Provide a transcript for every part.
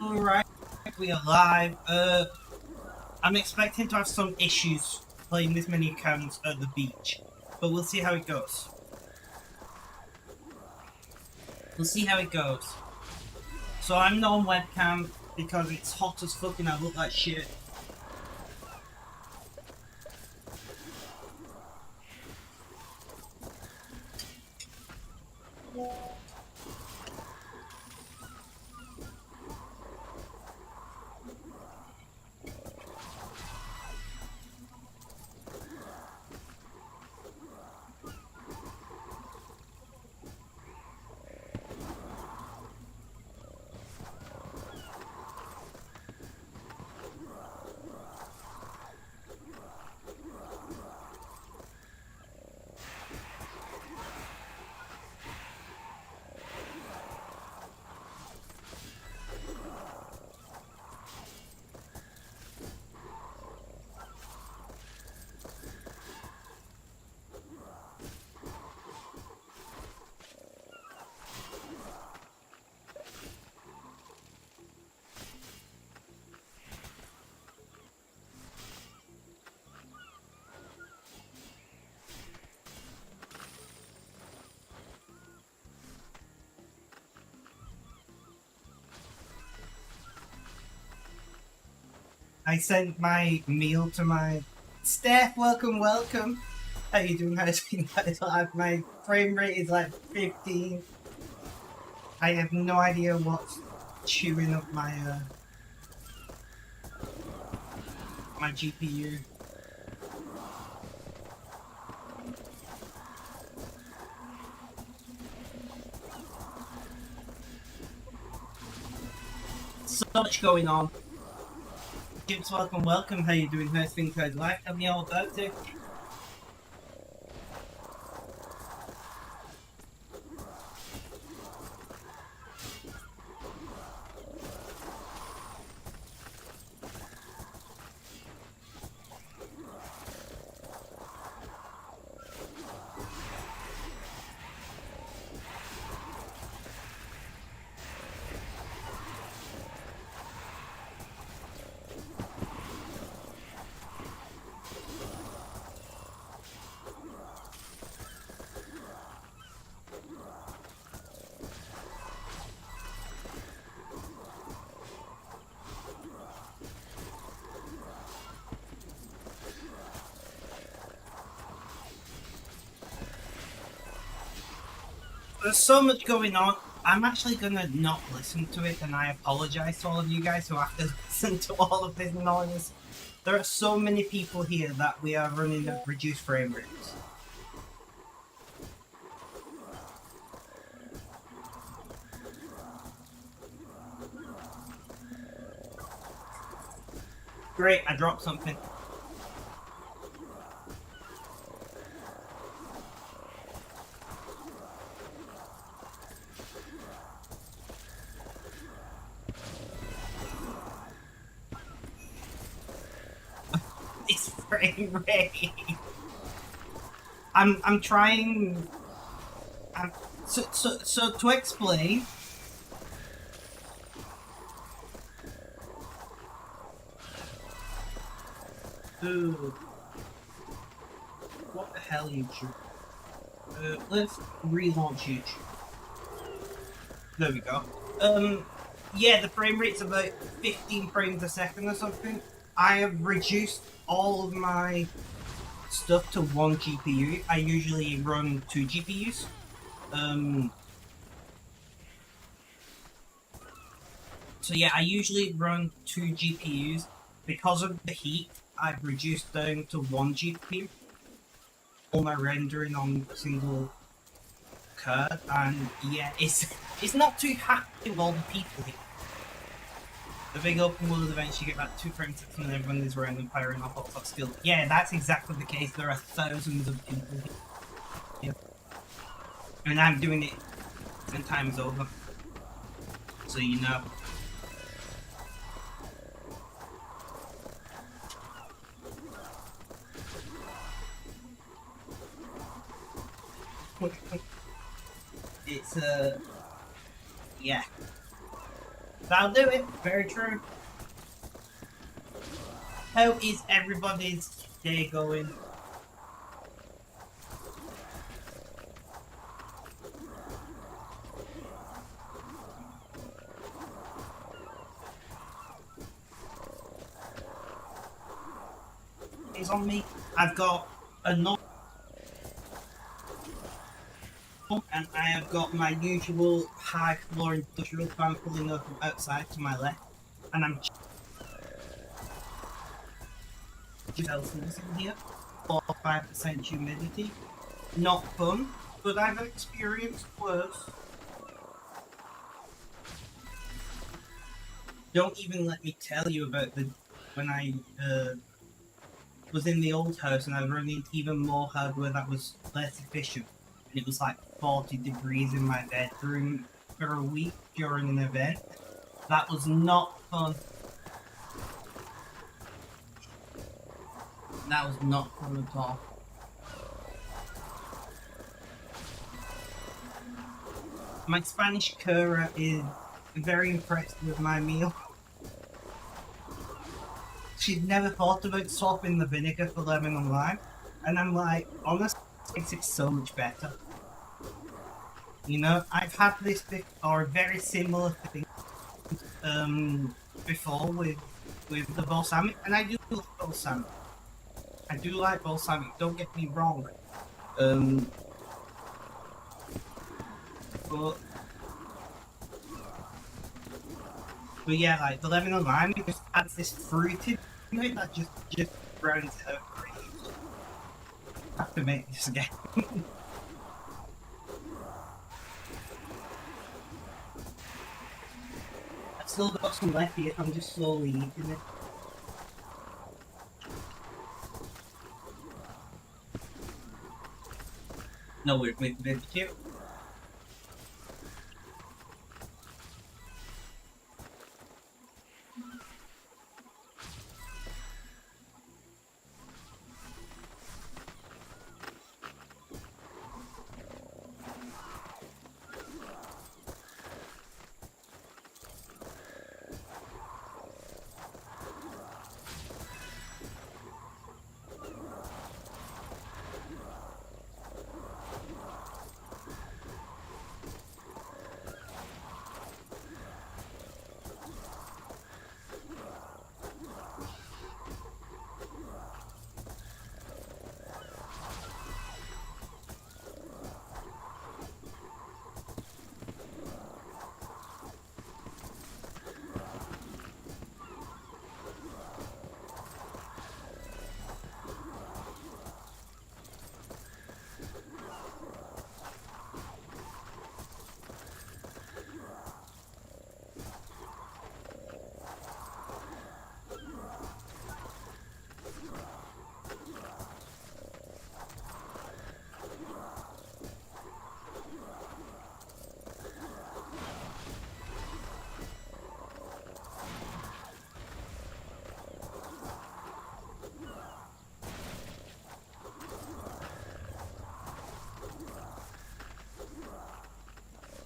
Alright, we are live. I'm expecting to have some issues playing this many accounts at the beach, but we'll see how it goes. We'll see how it goes. So I'm not on webcam because it's hot as fuck and I look like shit. I sent my meal to my Steph. Welcome. How you doing? How's it been? My frame rate is like 15. I have no idea what's chewing up my GPU. So much going on. James, welcome. How you doing? How's things going? Life? Tell me all about it. There's so much going on. I'm actually gonna not listen to it, and I apologize to all of you guys who have to listen to all of this noise. There are so many people here that we are running at reduced frame rates. Great, I dropped something. It's frame rate. I'm trying. So to explain. Ooh. What the hell, YouTube? Let's relaunch YouTube. There we go. Yeah, the frame rate's about 15 frames a second or something. I have reduced all of my stuff to one GPU. I usually run two GPUs. So yeah, I usually run two GPUs. Because of the heat, I've reduced down to one GPU. All my rendering on a single card, and yeah, it's not too happy with all the people here. The big open world events, you get about 2 frames and everyone is around and firing off hot skill. Yeah, that's exactly the case. There are thousands of people here. And I'm doing it 10 times over. So you know. It's yeah. That'll do it. Very true. How is everybody's day going? Is on me. I've got a normal and I have got my usual high floor industrial fan pulling up from outside to my left, and I'm just Celsius in here, 4 or 5% humidity. Not fun, but I've experienced worse. Don't even let me tell you about the when I was in the old house and I was running even more hardware that was less efficient. And it was like 40 degrees in my bedroom for a week during an event. That was not fun. That was not fun at all. My Spanish Cura is very impressed with my meal. She'd never thought about swapping the vinegar for lemon and lime. And I'm like, honestly, it makes it so much better. You know, I've had this or a very similar thing before with the balsamic, and I do like balsamic. I do like balsamic, don't get me wrong. But yeah, like the lemon and lime, it just adds this fruity in it that just rounds it out great. I have to make this again. I've still got some left here, I'm just slowly eating it. No, we're with you.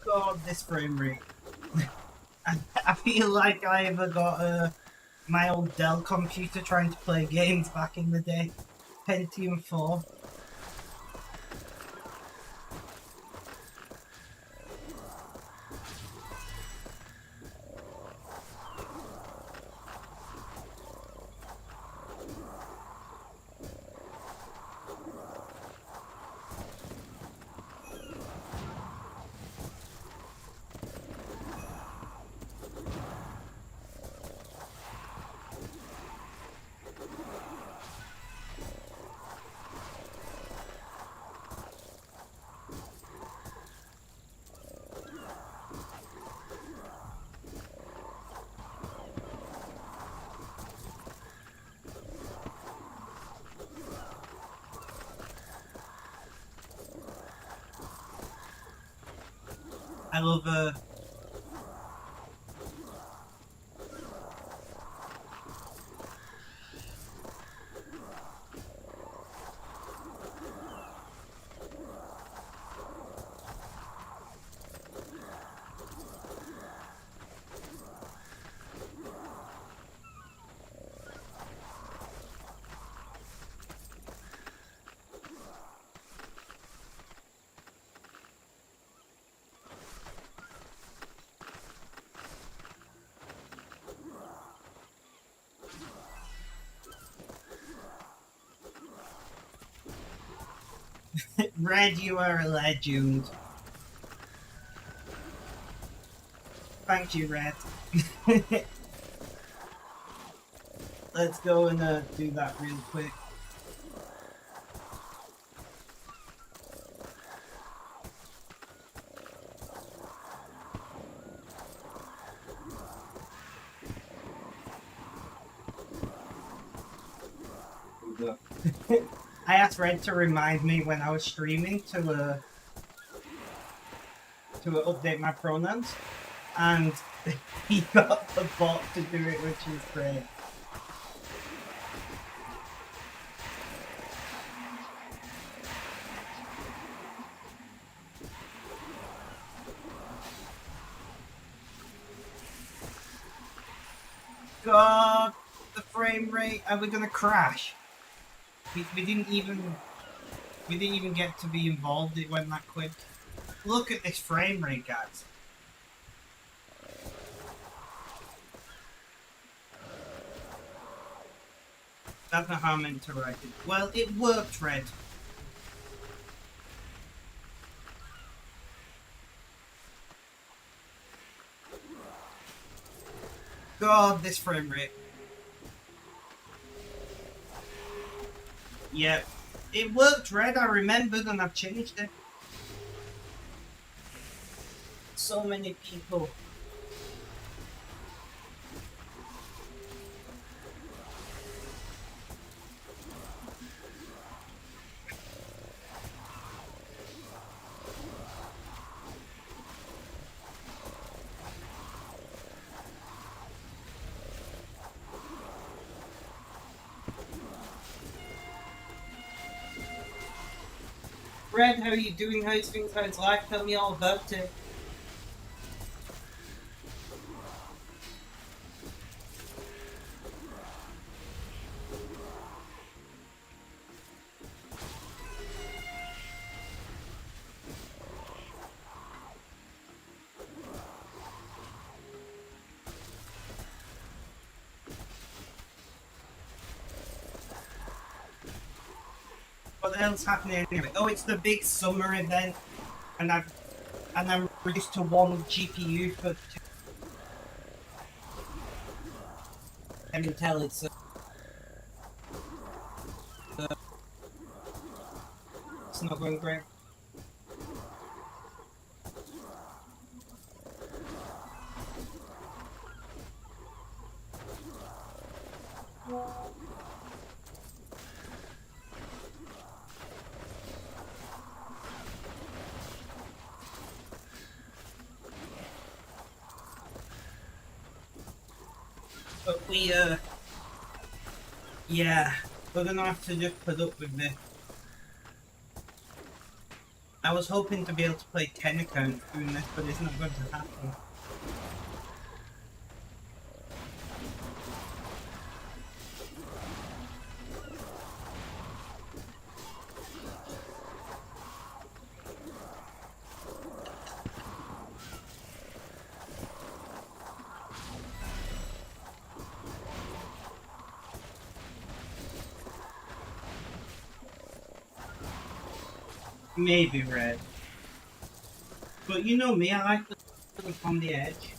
God, this frame rate. I feel like I ever got my old Dell computer trying to play games back in the day. Pentium 4. I love Red, you are a legend. Thank you, Red. Let's go and do that real quick. I asked Red to remind me when I was streaming to update my pronouns, and he got the bot to do it, which is great. God, the frame rate. Are we gonna crash? We didn't even get to be involved. It went that quick. Look at this frame rate, guys. That's not how I meant to write it. Well, it worked, Red. God, this frame rate. Yep. It worked, Red. I remembered and I've changed it. So many people. Red, how are you doing? How's things? How's life? Tell me all about it. What the hell's happening anyway? Oh, it's the big summer event, and I'm reduced to one GPU for. I can tell it's not going great. But yeah, we're gonna have to just put up with this. I was hoping to be able to play 10 accounts doing this, but it's not going to happen. Maybe Red. But you know me, I like to look on the edge.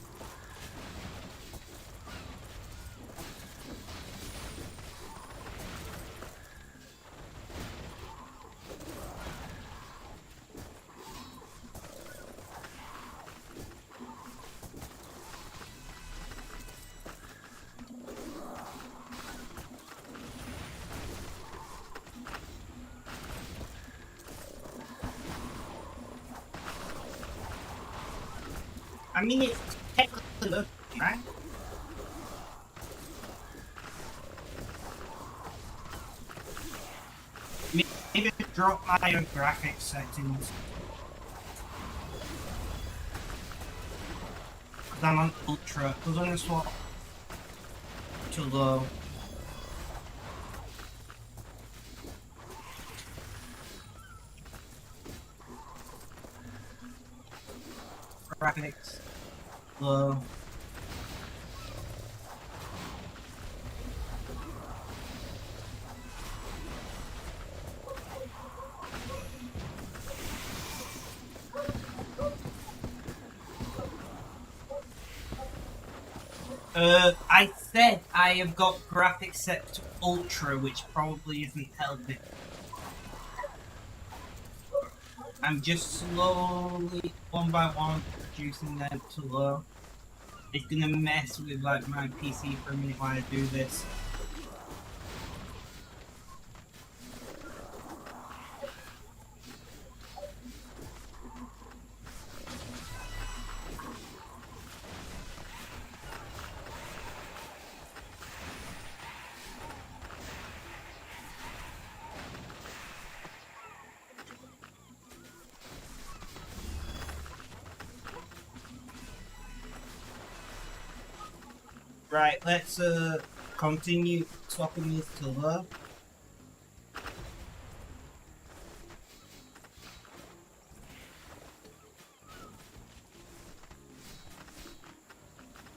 I mean, it's technically right? Maybe drop my own graphics settings. Because I'm on ultra. Because I'm going to swap to low. Graphics. Low. I said I have got graphics set to ultra, which probably isn't helping. I'm just slowly, one by one, reducing them to low. It's gonna mess with like my PC for a minute while I do this. Right, let's continue swapping these to low.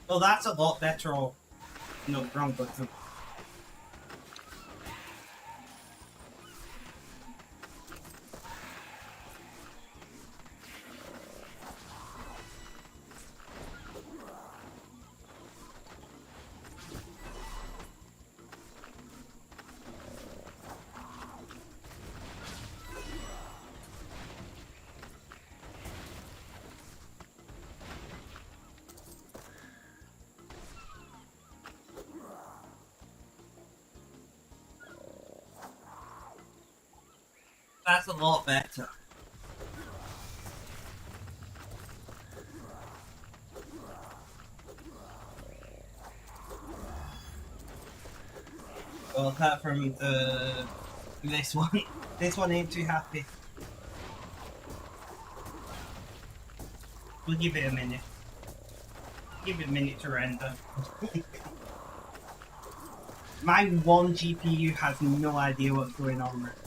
Oh, that's a lot better. Oh, no, wrong button. That's a lot better. Well, apart from this one, this one ain't too happy. We'll give it a minute. Give it a minute to render. My one GPU has no idea what's going on right now.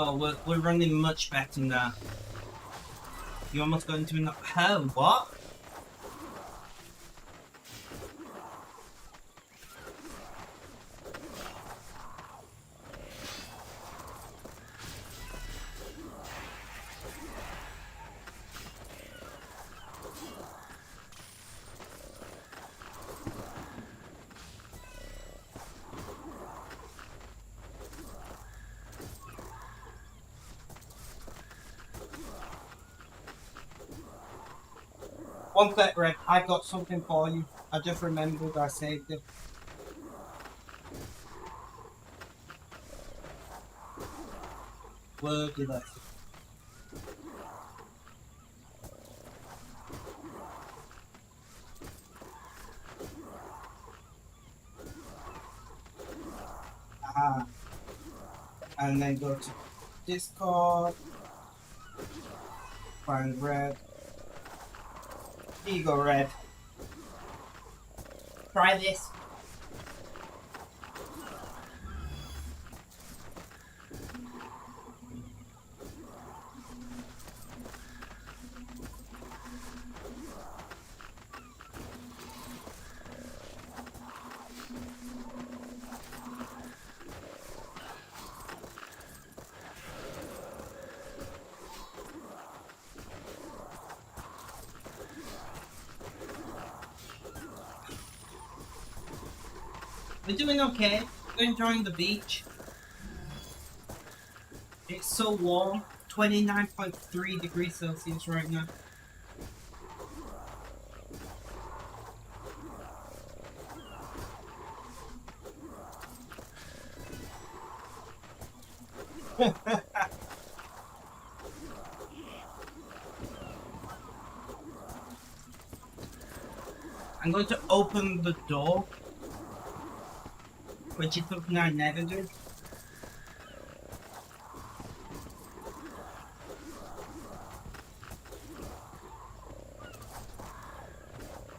Oh, we're running much better now. You almost got into an... Oh, what? One sec, Red. I've got something for you. I just remembered I saved it. Word did I say? Ah. And then go to Discord. Find Red. Here you go, Red. Try this. We're doing okay. We're enjoying the beach. It's so warm. 29.3 degrees Celsius right now. I'm going to open the door, which is something I never do.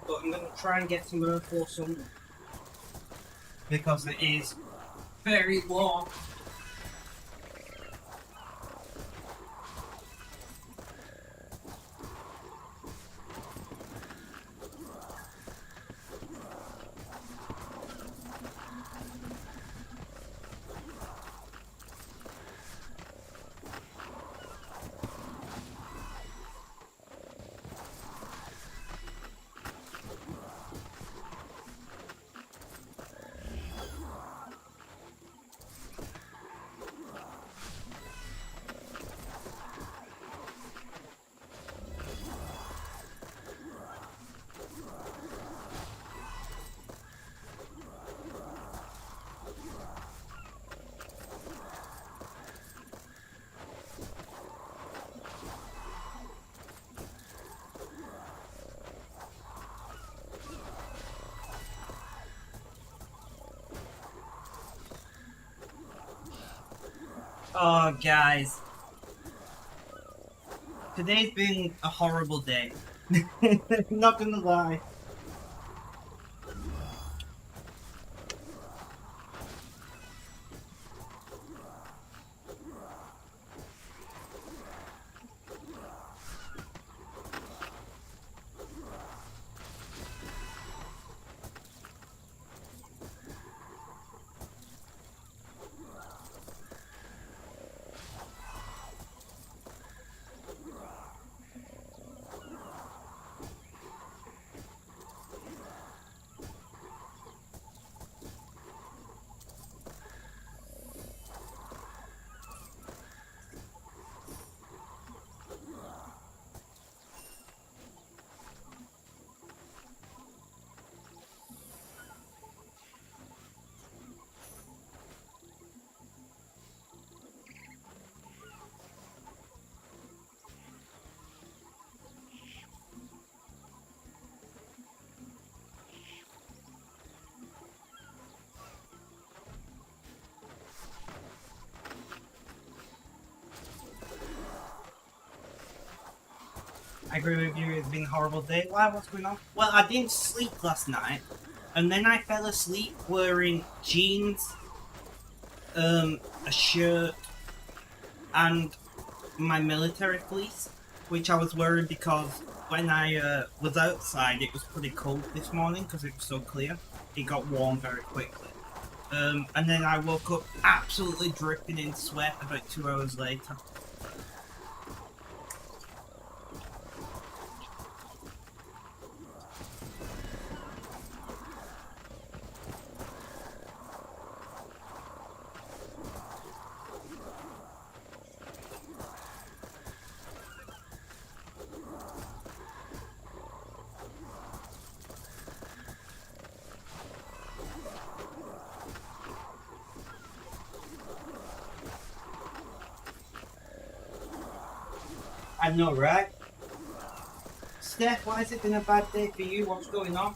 But I'm going to try and get some earth or something, because it is very warm. Oh, guys. Today's been a horrible day. Not gonna lie. I agree with you, it's been a horrible day. Why? What's going on? Well, I didn't sleep last night, and then I fell asleep wearing jeans, a shirt, and my military fleece, which I was wearing because when I was outside it was pretty cold this morning because it was so clear. It got warm very quickly. And then I woke up absolutely dripping in sweat about 2 hours later. I know, right? Steph, why has it been a bad day for you? What's going on?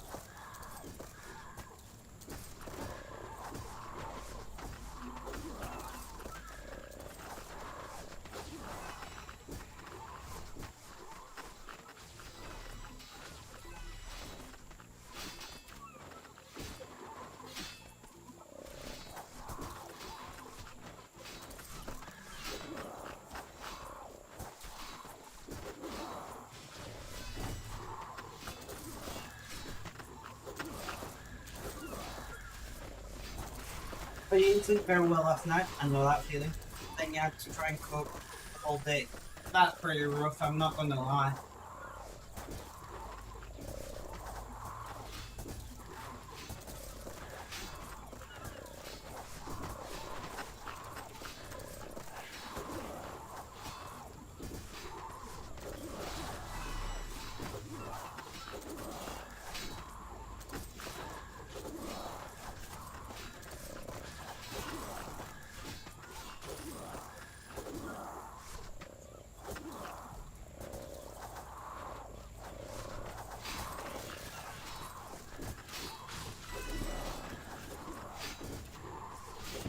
But you didn't sleep very well last night. I know that feeling. Then you had to try and cook all day. That's pretty rough, I'm not gonna lie.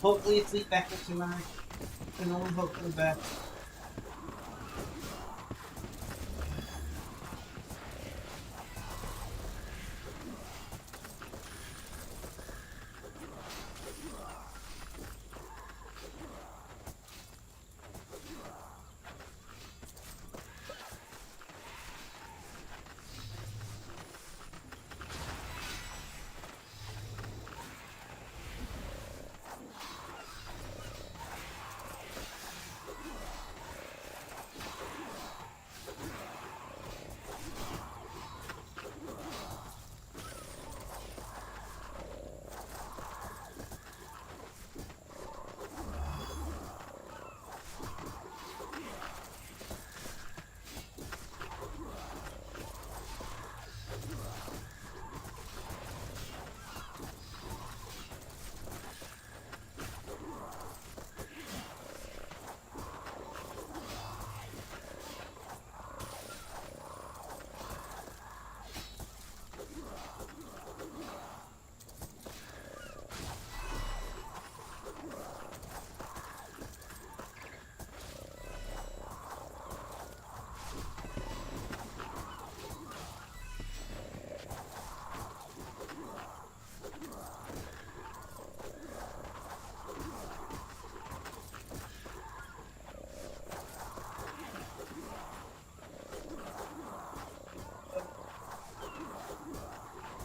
hopefully you sleep better tonight. And only hope for the best.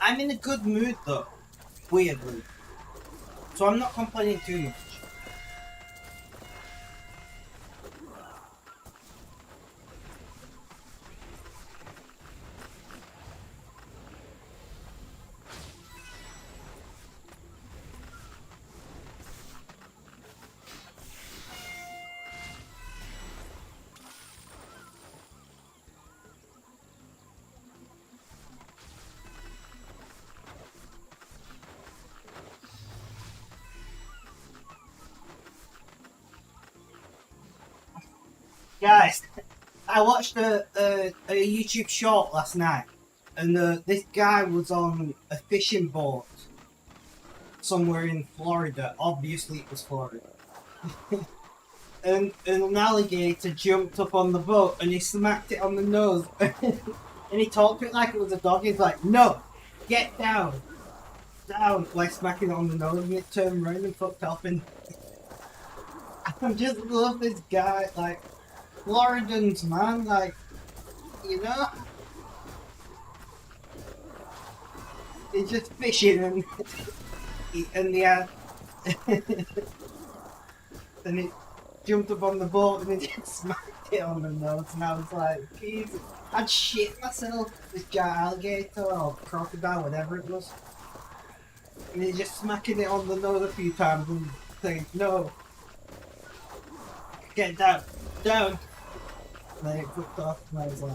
I'm in a good mood though, weirdly. So I'm not complaining too much. Guys, I watched a YouTube short last night, and this guy was on a fishing boat somewhere in Florida. Obviously, it was Florida. And an alligator jumped up on the boat and he smacked it on the nose. And he talked to it like it was a dog. He's like, "No, get down, down," like smacking it on the nose, and it turned around and fucked off. And I just love this guy, like Floridans, man, like, you know, he's just fishing and yeah, and it jumped up on the boat and it just smacked it on the nose, and I was like, Jesus, I'd shit myself. This giant alligator or crocodile, whatever it was, and he's just smacking it on the nose a few times and saying, "No, get down, down." And then it flipped off, and I was like,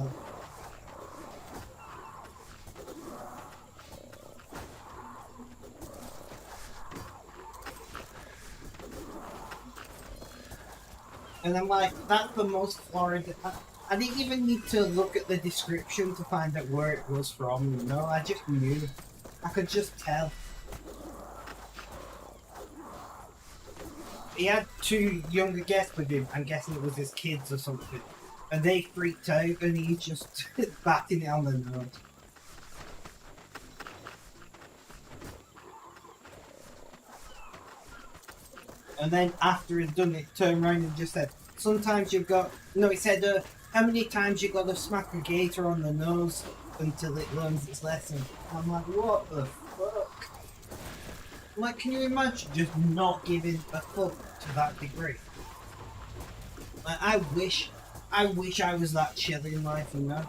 and I'm like, that's the most Florida. I didn't even need to look at the description to find out where it was from, you know? I just knew. I could just tell. He had two younger guests with him. I'm guessing it was his kids or something. And they freaked out and he's just batting it on the nose. And then after he'd done it, turned around and just said, "Sometimes you've got..." No, he said, "How many times you got to smack a gator on the nose until it learns its lesson?" I'm like, what the fuck? Like, can you imagine just not giving a fuck to that degree? Like, I wish I was that chill in life, you know?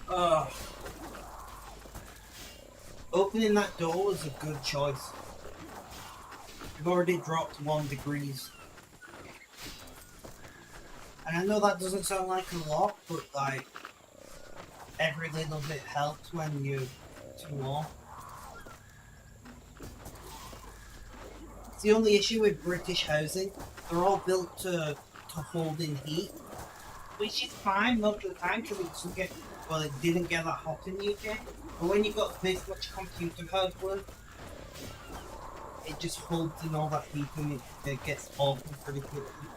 Uh, Opening that door was a good choice. We've already dropped 1 degrees. And I know that doesn't sound like a lot, but like, every little bit helps when you're too warm. It's the only issue with British housing. They're all built to hold in heat, which is fine most of the time because it doesn't get, well, it didn't get that hot in the UK. But when you've got this much computer hardware, it just holds in all that heat and it gets awful pretty quickly.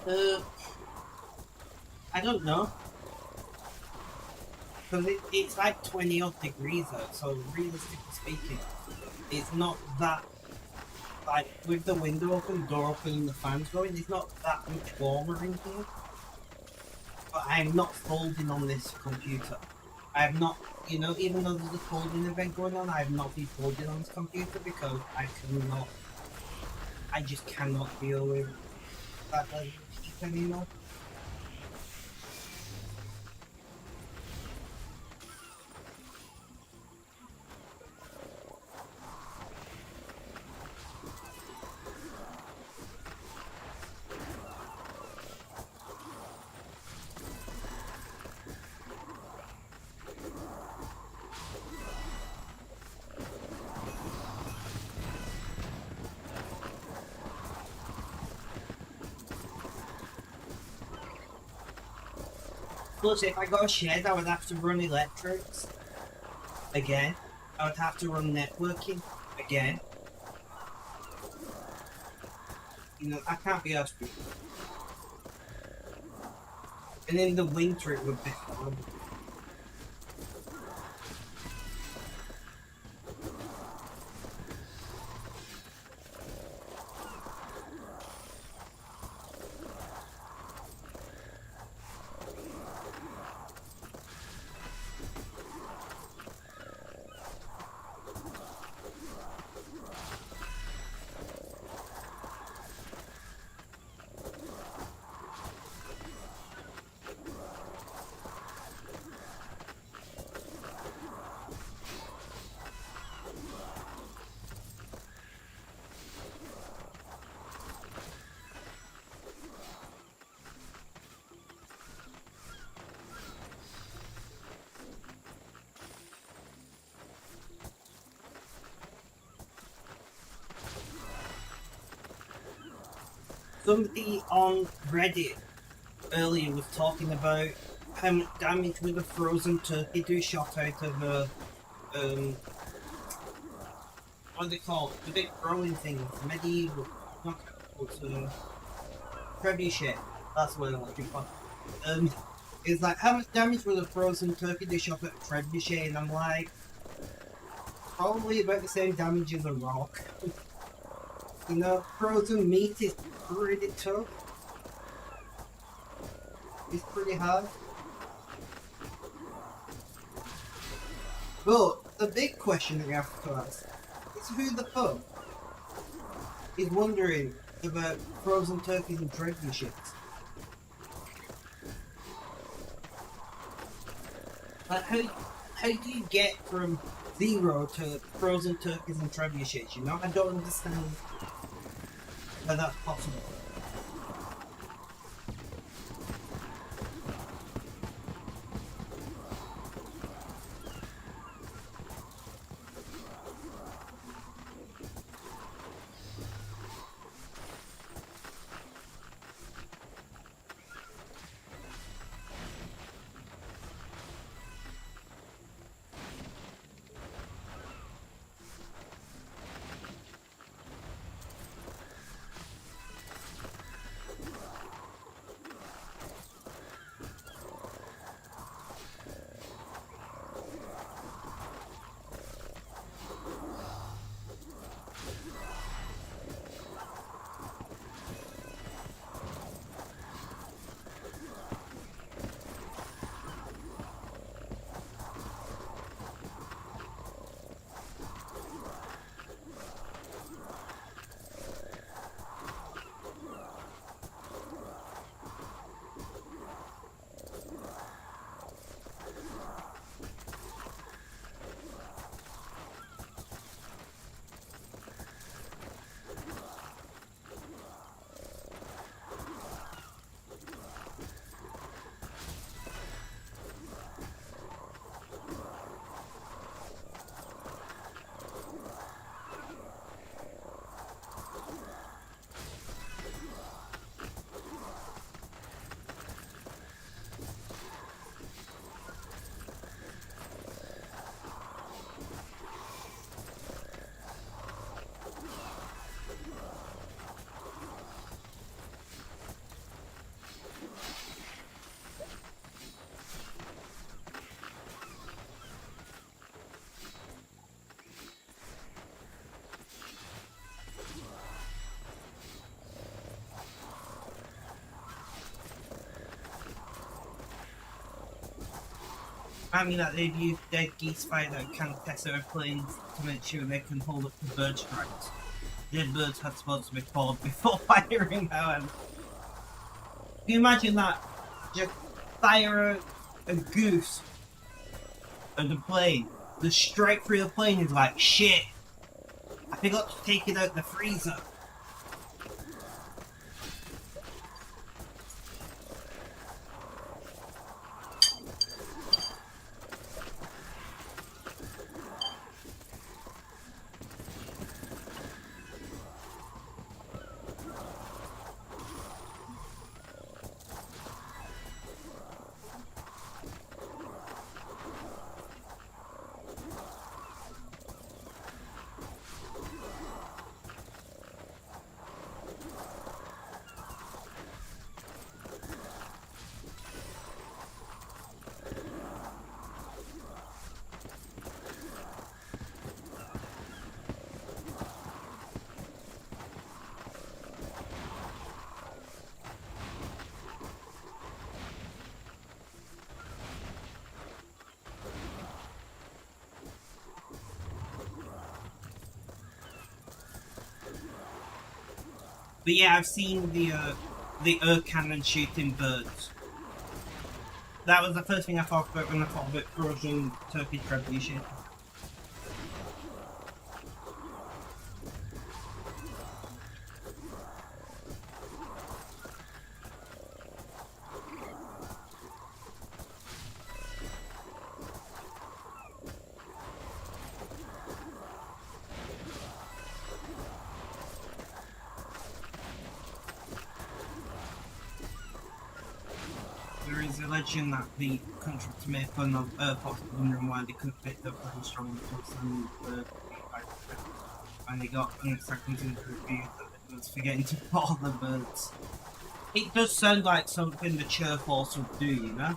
Uh, I don't know. Because it's like 20 odd degrees out, so realistically speaking, it's not that, like, with the window open, door open, and the fans going, it's not that much warmer in here. But I'm not folding on this computer. I have not, even though there's a folding event going on, I have not been folding on this computer because I just cannot deal with that level of heat anymore. Plus, if I got a shed, I would have to run electrics again. I would have to run networking again. I can't be asked. And in the winter, it would be horrible. Somebody on Reddit earlier was talking about how much damage would a frozen turkey do shot out of a what are they called? The big throwing thing, medieval, not trebuchet. That's what I'm looking for. It's like how much damage would a frozen turkey do shot at a trebuchet, and I'm like, probably about the same damage as a rock. Frozen meat is pretty tough. It's pretty hard. But the big question that we have to ask is who the fuck is wondering about frozen turkeys and trebuchets? Like, how do you get from 0 to frozen turkeys and trebuchets? I don't understand how that's possible. I mean that they've used dead geese fire that can test airplanes to make sure they can hold up to bird strikes. Dead birds had supposed to be called before firing, however. Can you imagine that? Just fire a goose at the plane. The strike through the plane is like, shit, I forgot to take it out the freezer. But yeah, I've seen the air cannon shooting birds. That was the first thing I thought about when I thought about frozen Turkish revolution. There is a legend that the contractor made fun of Earth, wondering why they couldn't fit the very strong and and they got an second into review that it was forgetting to put all the birds. It does sound like something the Chur Force would do, you know?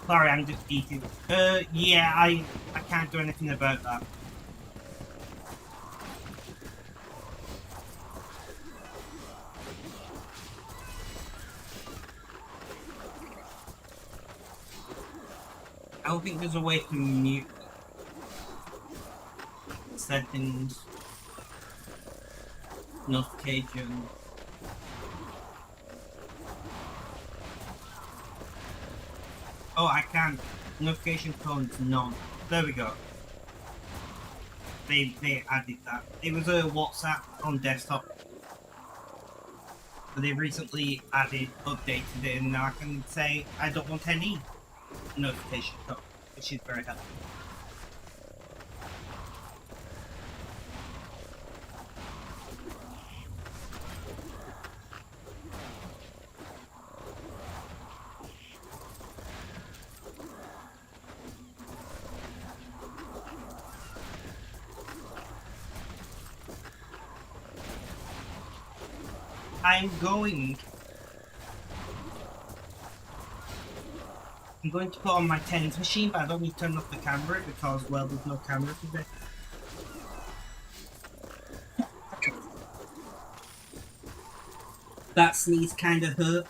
Sorry, I'm just eating. Yeah, I can't do anything about that. I don't think there's a way to mute settings, notification. Oh, I can. Notification tones none. There we go. They added that. It was a WhatsApp on desktop, but they recently updated it, and now I can say I don't want any notification tone, which is very helpful. I'm going to put on my tens machine, but I don't need to turn off the camera because, well, there's no camera today. That sneeze kind of hurt.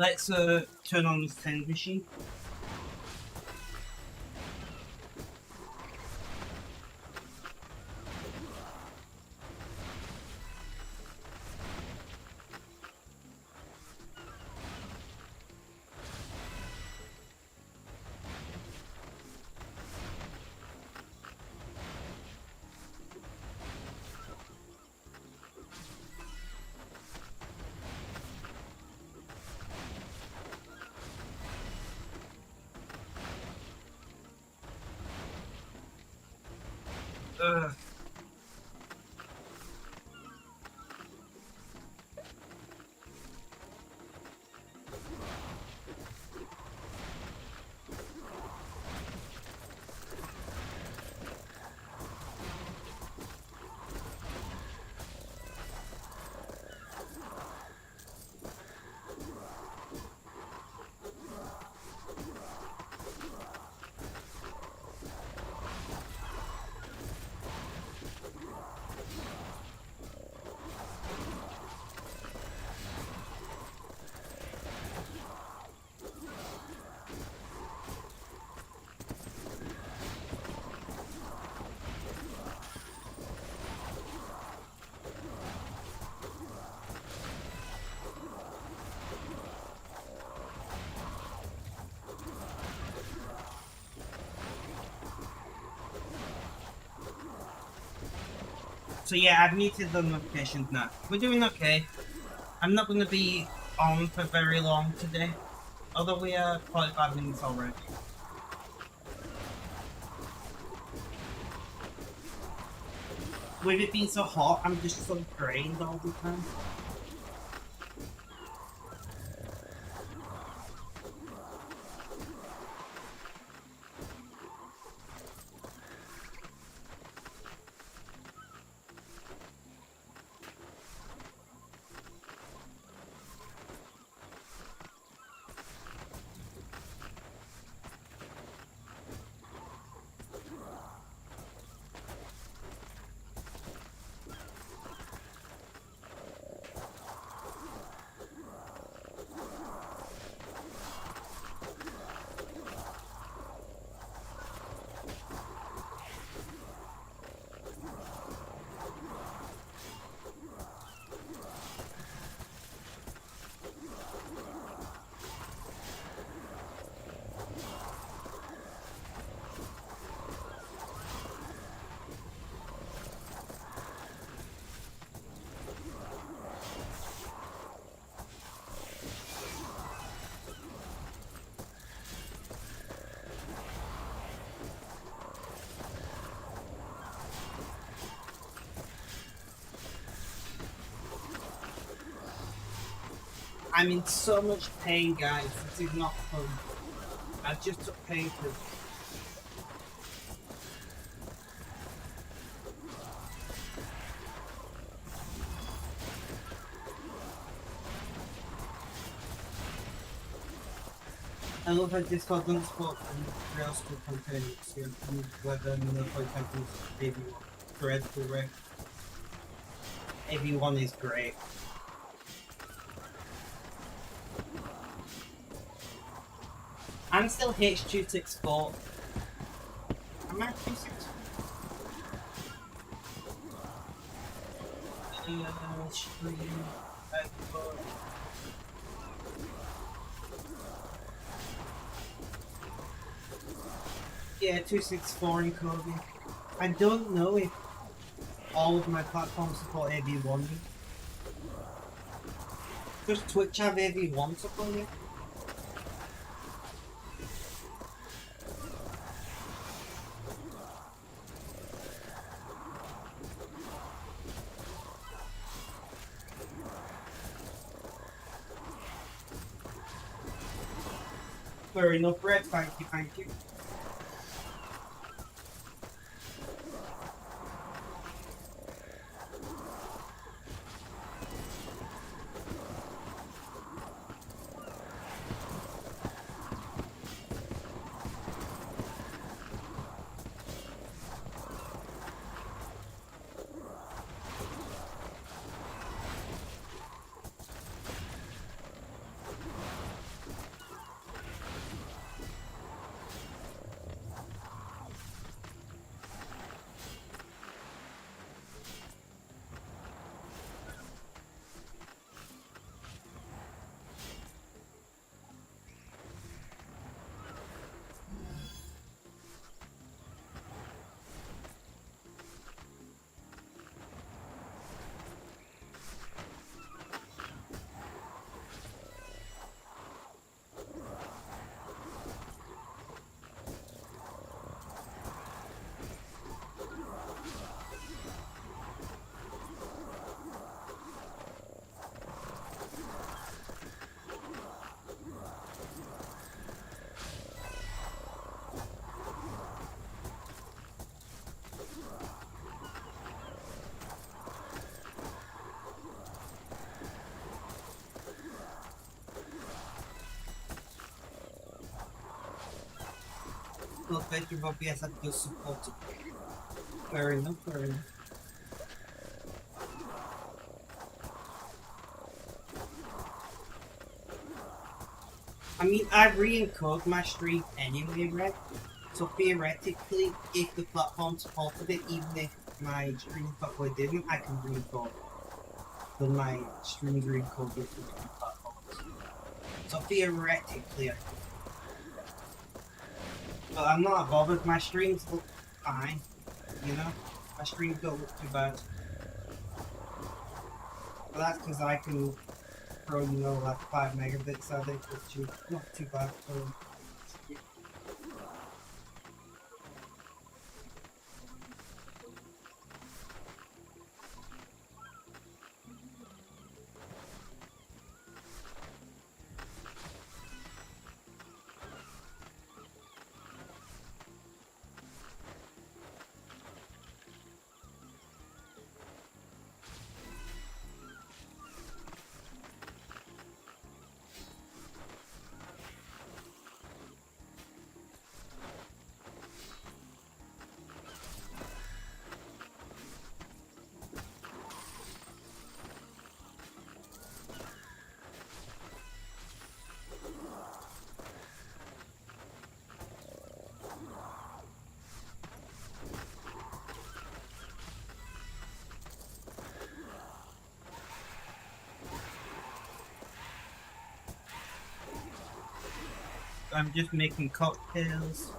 Let's turn on this send machine. Ugh. So yeah, I've muted the notifications now. We're doing okay. I'm not going to be on for very long today, although we are 45 minutes already. With it being so hot, I'm just so drained all the time. I'm in so much pain, guys. This is not fun. I just took painkillers. I love how Discord doesn't support real school campaigns here, and whether military campaigns maybe dreadful way. Everyone is great. I'm still H264. Am I 264? Stream. Yeah, 264 encoding. I don't know if all of my platforms support AV1. Does Twitch have AV1 support yet? Fair enough, Red. Thank you, thank you. difficult version of OBS that does support it. Fair enough, fair enough. I mean, I re-encode my stream anyway, right? So theoretically, if the platform supported it, even if my stream software didn't, I can re-encode. So my streams re-encode with the different platforms. So theoretically, I could. But I'm not bothered. My streams look fine, you know? My streams don't look too bad. But that's because I can throw, you know, like 5 megabits at it, which is not too bad for. I'm just making cocktails.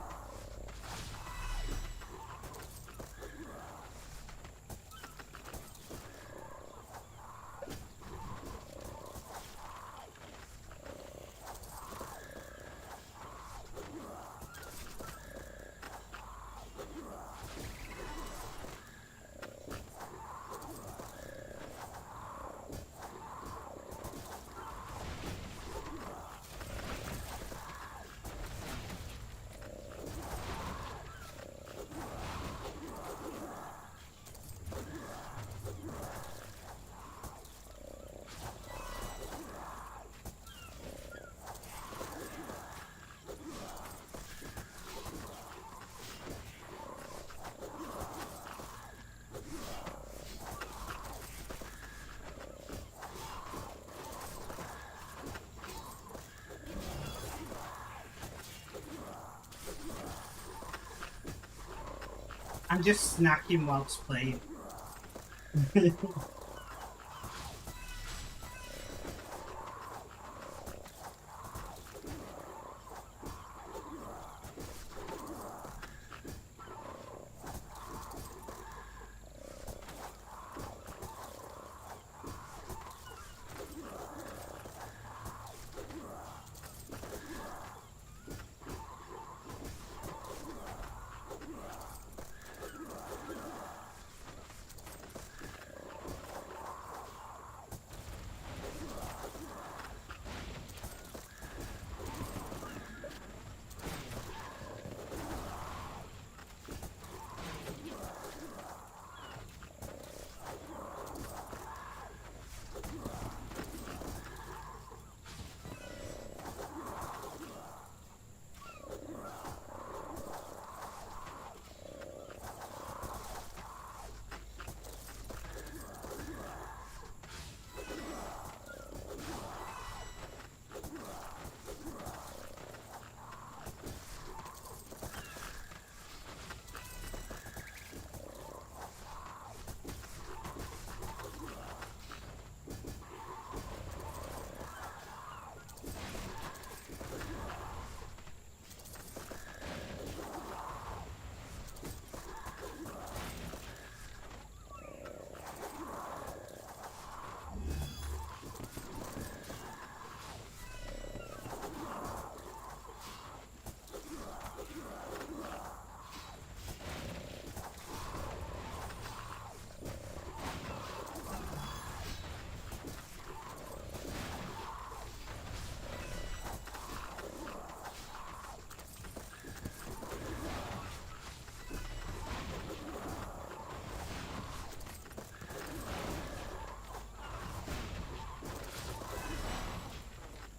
I'm just snacking whilst playing.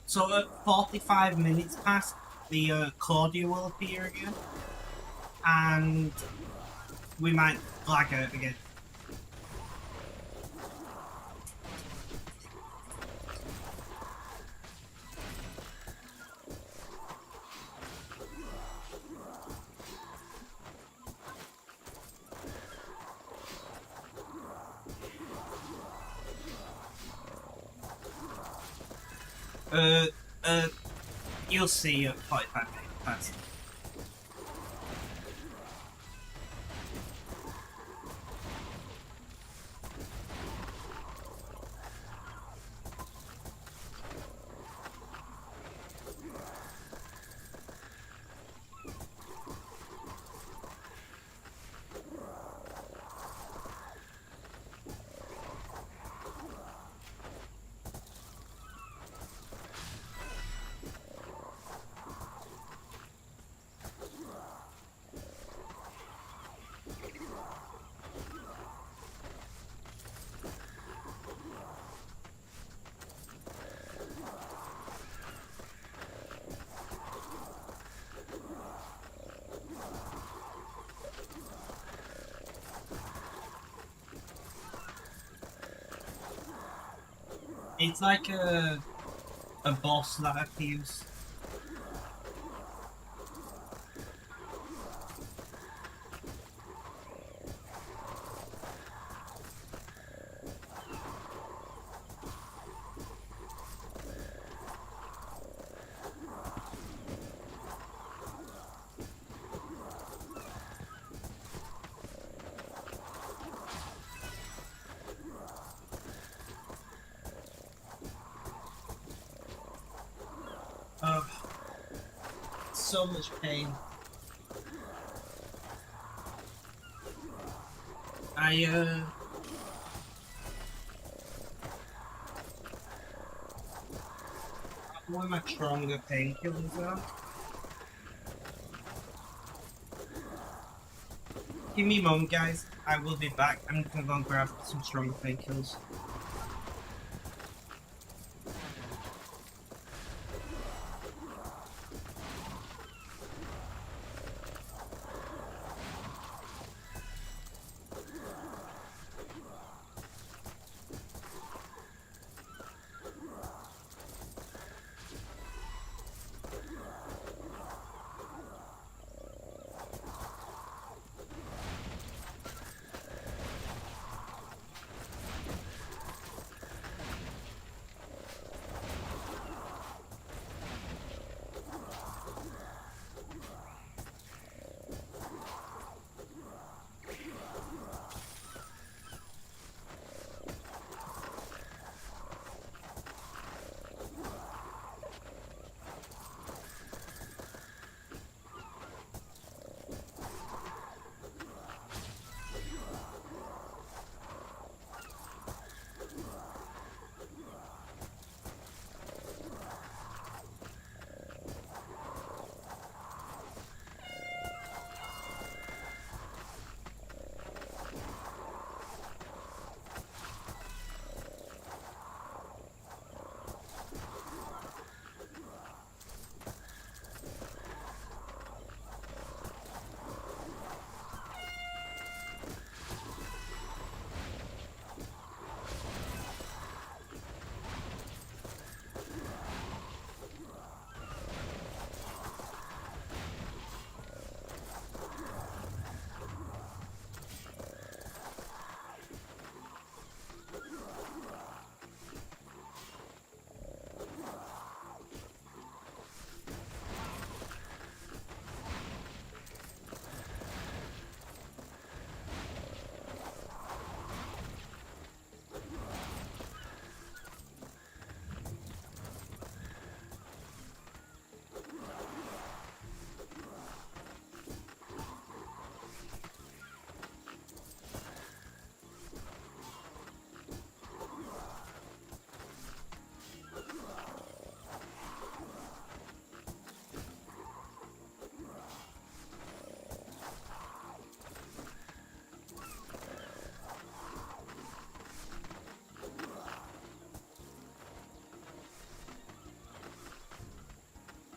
So at 45 minutes past, the Claudia will appear again. and we might lag out again. Uh, uh, you'll see at 45 minutes. It's like a boss that appears. Oh, so much pain. I one of my stronger painkillers are. Give me a moment, guys. I will be back. I'm gonna go and grab some stronger painkillers.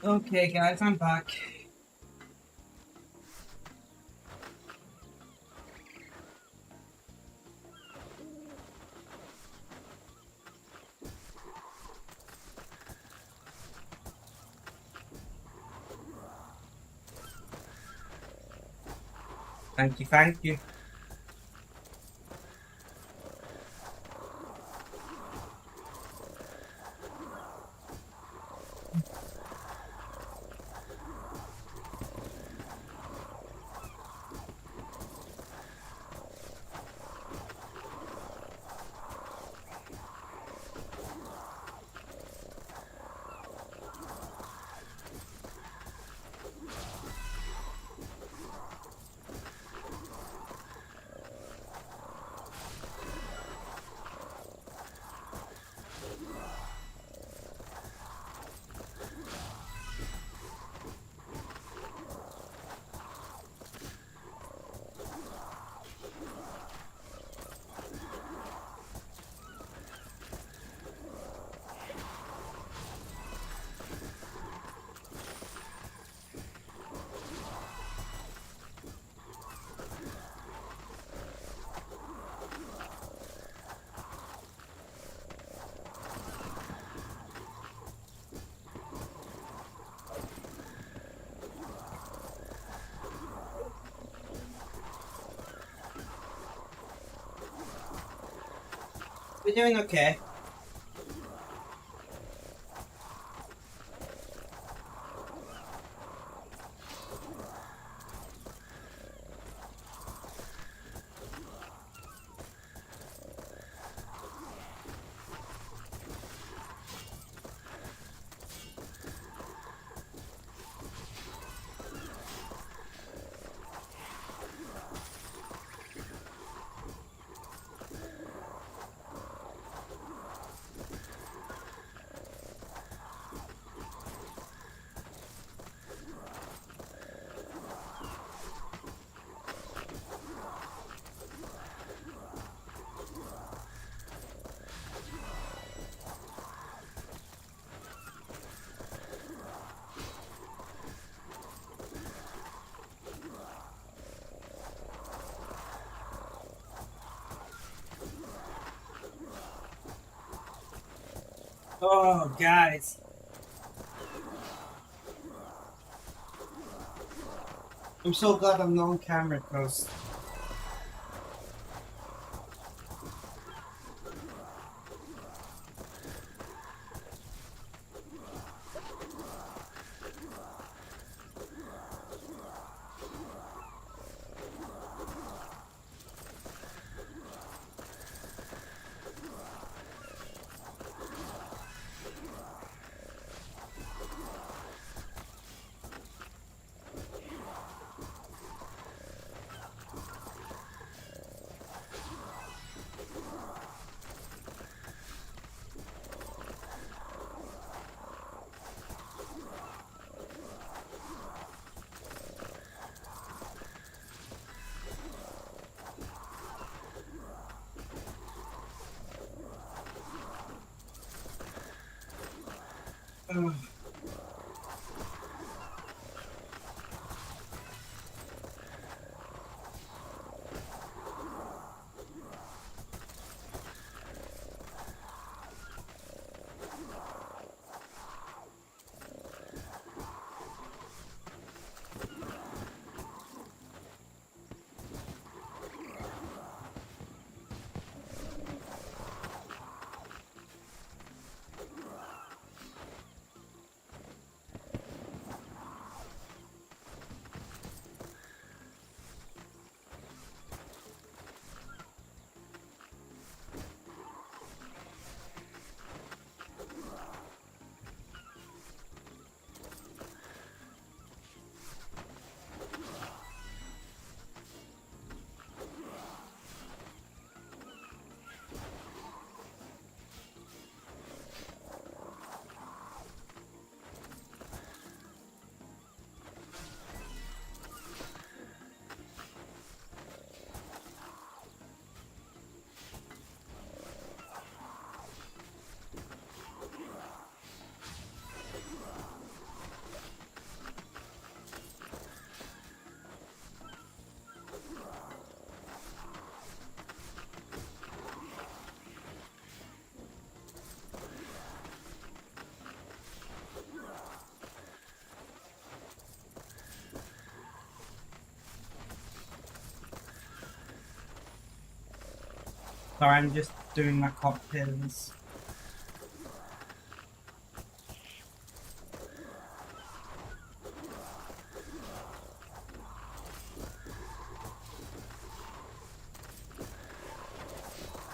Okay, guys, I'm back. Thank you, thank you. We're doing okay. Oh, guys. I'm so glad I'm not on camera because uh, Sorry, I'm just doing my cocktails.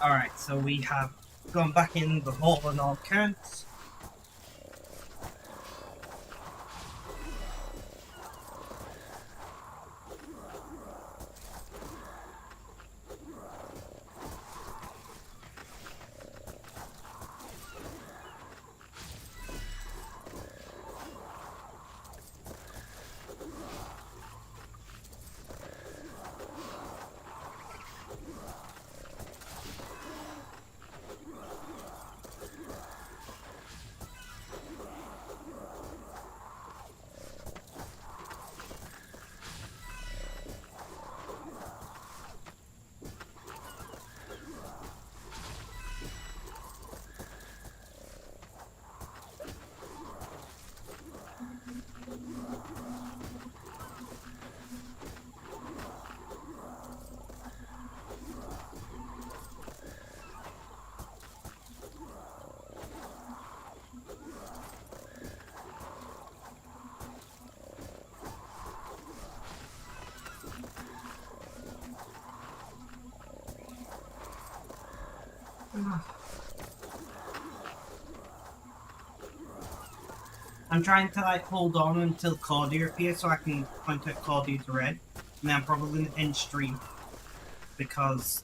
Alright, so we have gone back in the hole on all counts. I'm trying to like hold on until Claudia appears so I can point out Claudia's red. And then I'm probably gonna end stream because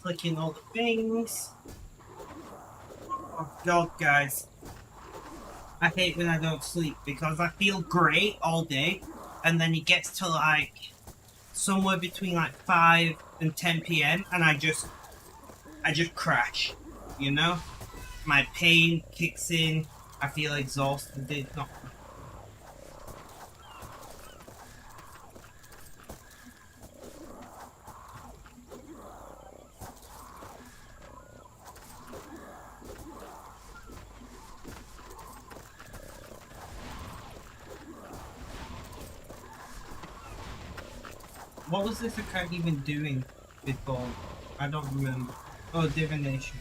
clicking all the things. Oh god, guys. I hate when I don't sleep because I feel great all day and then it gets to like somewhere between like 5 and 10 p.m. and I just crash, you know? My pain kicks in, I feel exhausted, it's not. What was this account even doing before? I don't remember. Oh, divination.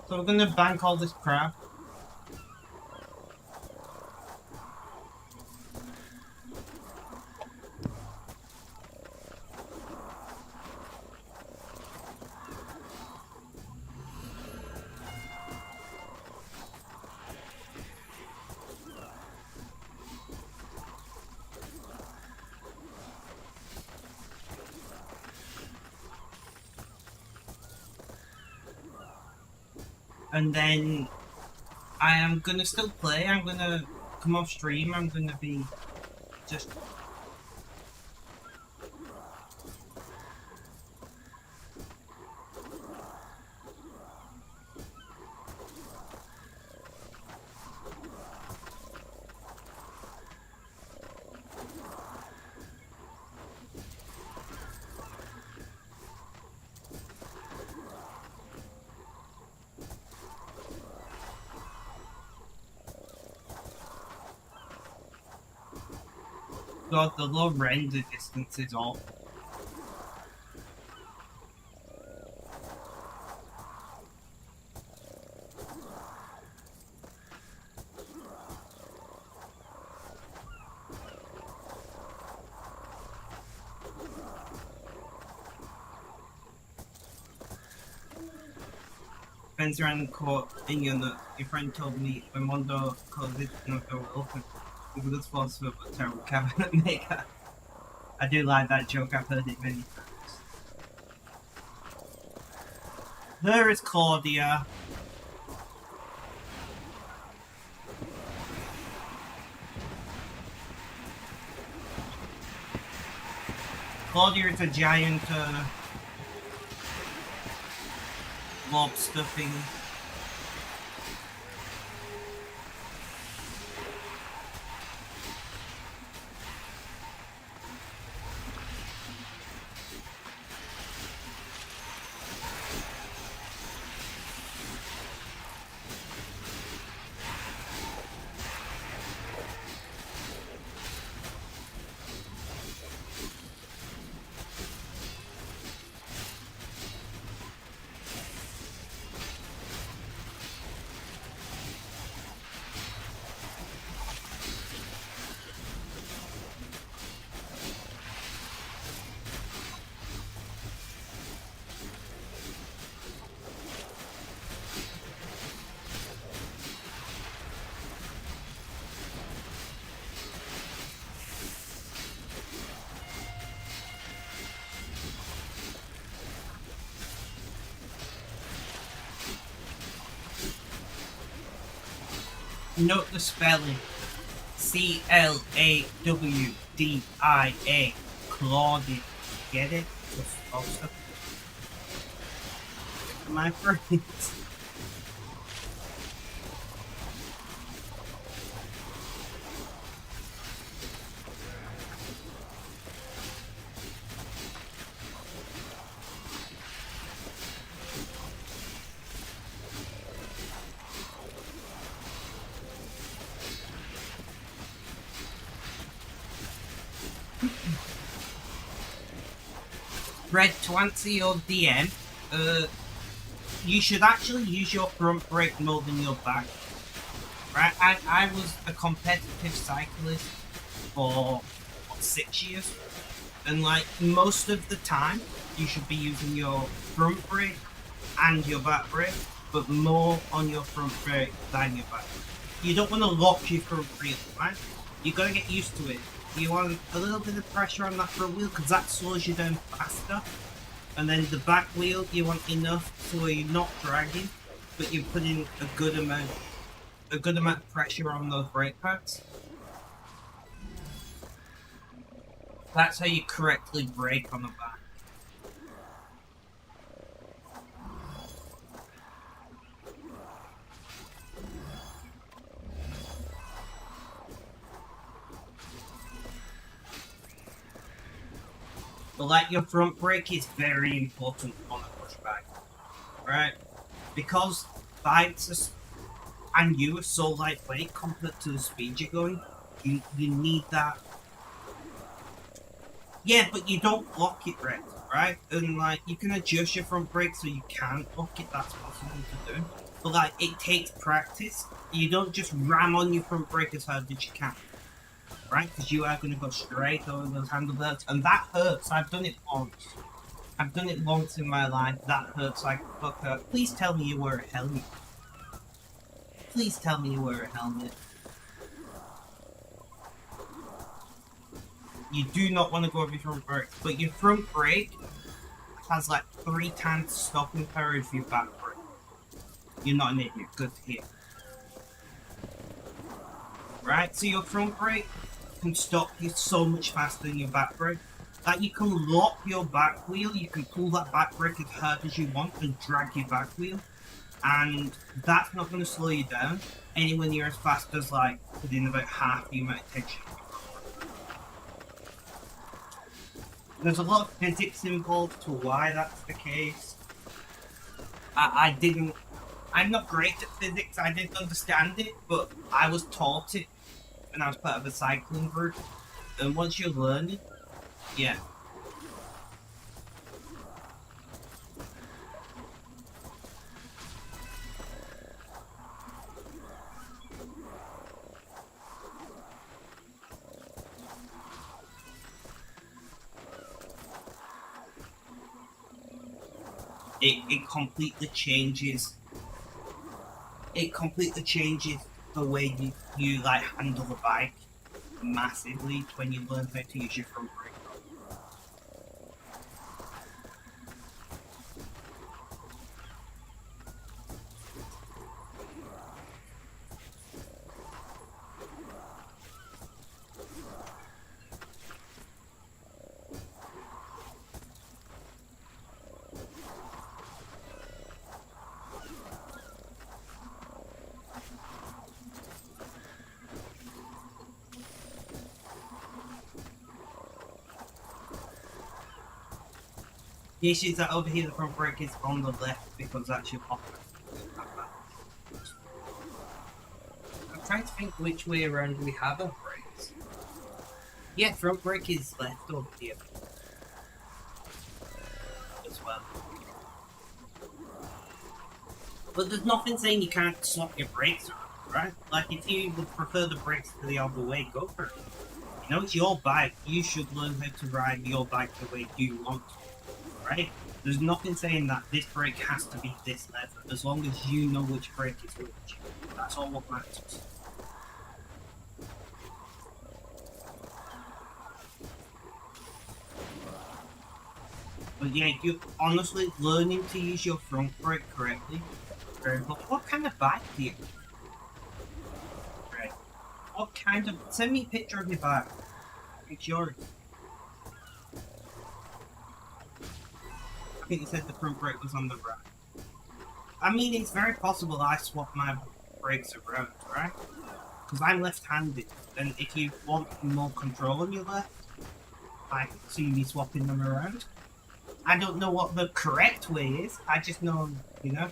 So we're gonna bank all this crap. And then I am gonna still play. I'm gonna come off stream. I'm gonna be just. God, the low render distance is off. Fence around the court in your friend told me when one door closes, no door open. The good force for a terrible cabinet maker. I do like that joke, I've heard it many times. There is Claudia. Claudia is a giant lobster thing. Note the spelling. Clawdia. Claudia. Get it? My friends. Red, to answer your DM, you should actually use your front brake more than your back. Right? I was a competitive cyclist for, 6 years? And like, most of the time, you should be using your front brake and your back brake, but more on your front brake than your back. You don't want to lock your front wheel, right? You gotta get used to it. You want a little bit of pressure on that front wheel because that slows you down faster. And then the back wheel, you want enough so you're not dragging, but you're putting a good amount of pressure on those brake pads. That's how you correctly brake on the back. But like your front brake is very important on a pushback, right? Because bikes and you are so lightweight compared to the speed you're going, you need that. Yeah, but you don't lock it, right? And like you can adjust your front brake so you can lock it. That's possible to do. But like it takes practice. You don't just ram on your front brake as hard as you can, right? Because you are going to go straight over those handlebars, and that hurts. I've done it once. I've done it once in my life. That hurts like fuck. Please tell me you wear a helmet. Please tell me you wear a helmet. You do not want to go over your front brake, but your front brake has like 3 times stopping power as your back brake. You're not an idiot. Good to hear. Right? So your front brake can stop you so much faster than your back brake. Like you can lock your back wheel, you can pull that back brake as hard as you want and drag your back wheel, and that's not going to slow you down anywhere near as fast as like within about half the amount of tension. There's a lot of physics involved to why that's the case. I didn't. I'm not great at physics. I didn't understand it, but I was taught it when I was part of a cycling group. And once you learn it, yeah. It completely changes. It completely changes the way you like handle the bike massively when you learn how to use your front brake. The issue is that over here the front brake is on the left because that's your pocket. I'm trying to think which way around we have our brakes. Yeah, front brake is left over here as well. But there's nothing saying you can't swap your brakes around, right? Like if you would prefer the brakes to the other way, go for it. You know, it's your bike. You should learn how to ride your bike the way you want to. Right? There's nothing saying that this brake has to be this lever, as long as you know which brake is which. That's all what matters. But yeah, you honestly learning to use your front brake correctly. Very good. What kind of bike do you? Right. What kind of? Send me a picture of your bike. It's yours. I think you said the front brake was on the right. I mean, it's very possible I swap my brakes around, right? Because I'm left-handed, and if you want more control on your left, I can see me swapping them around. I don't know what the correct way is, I just know, you know.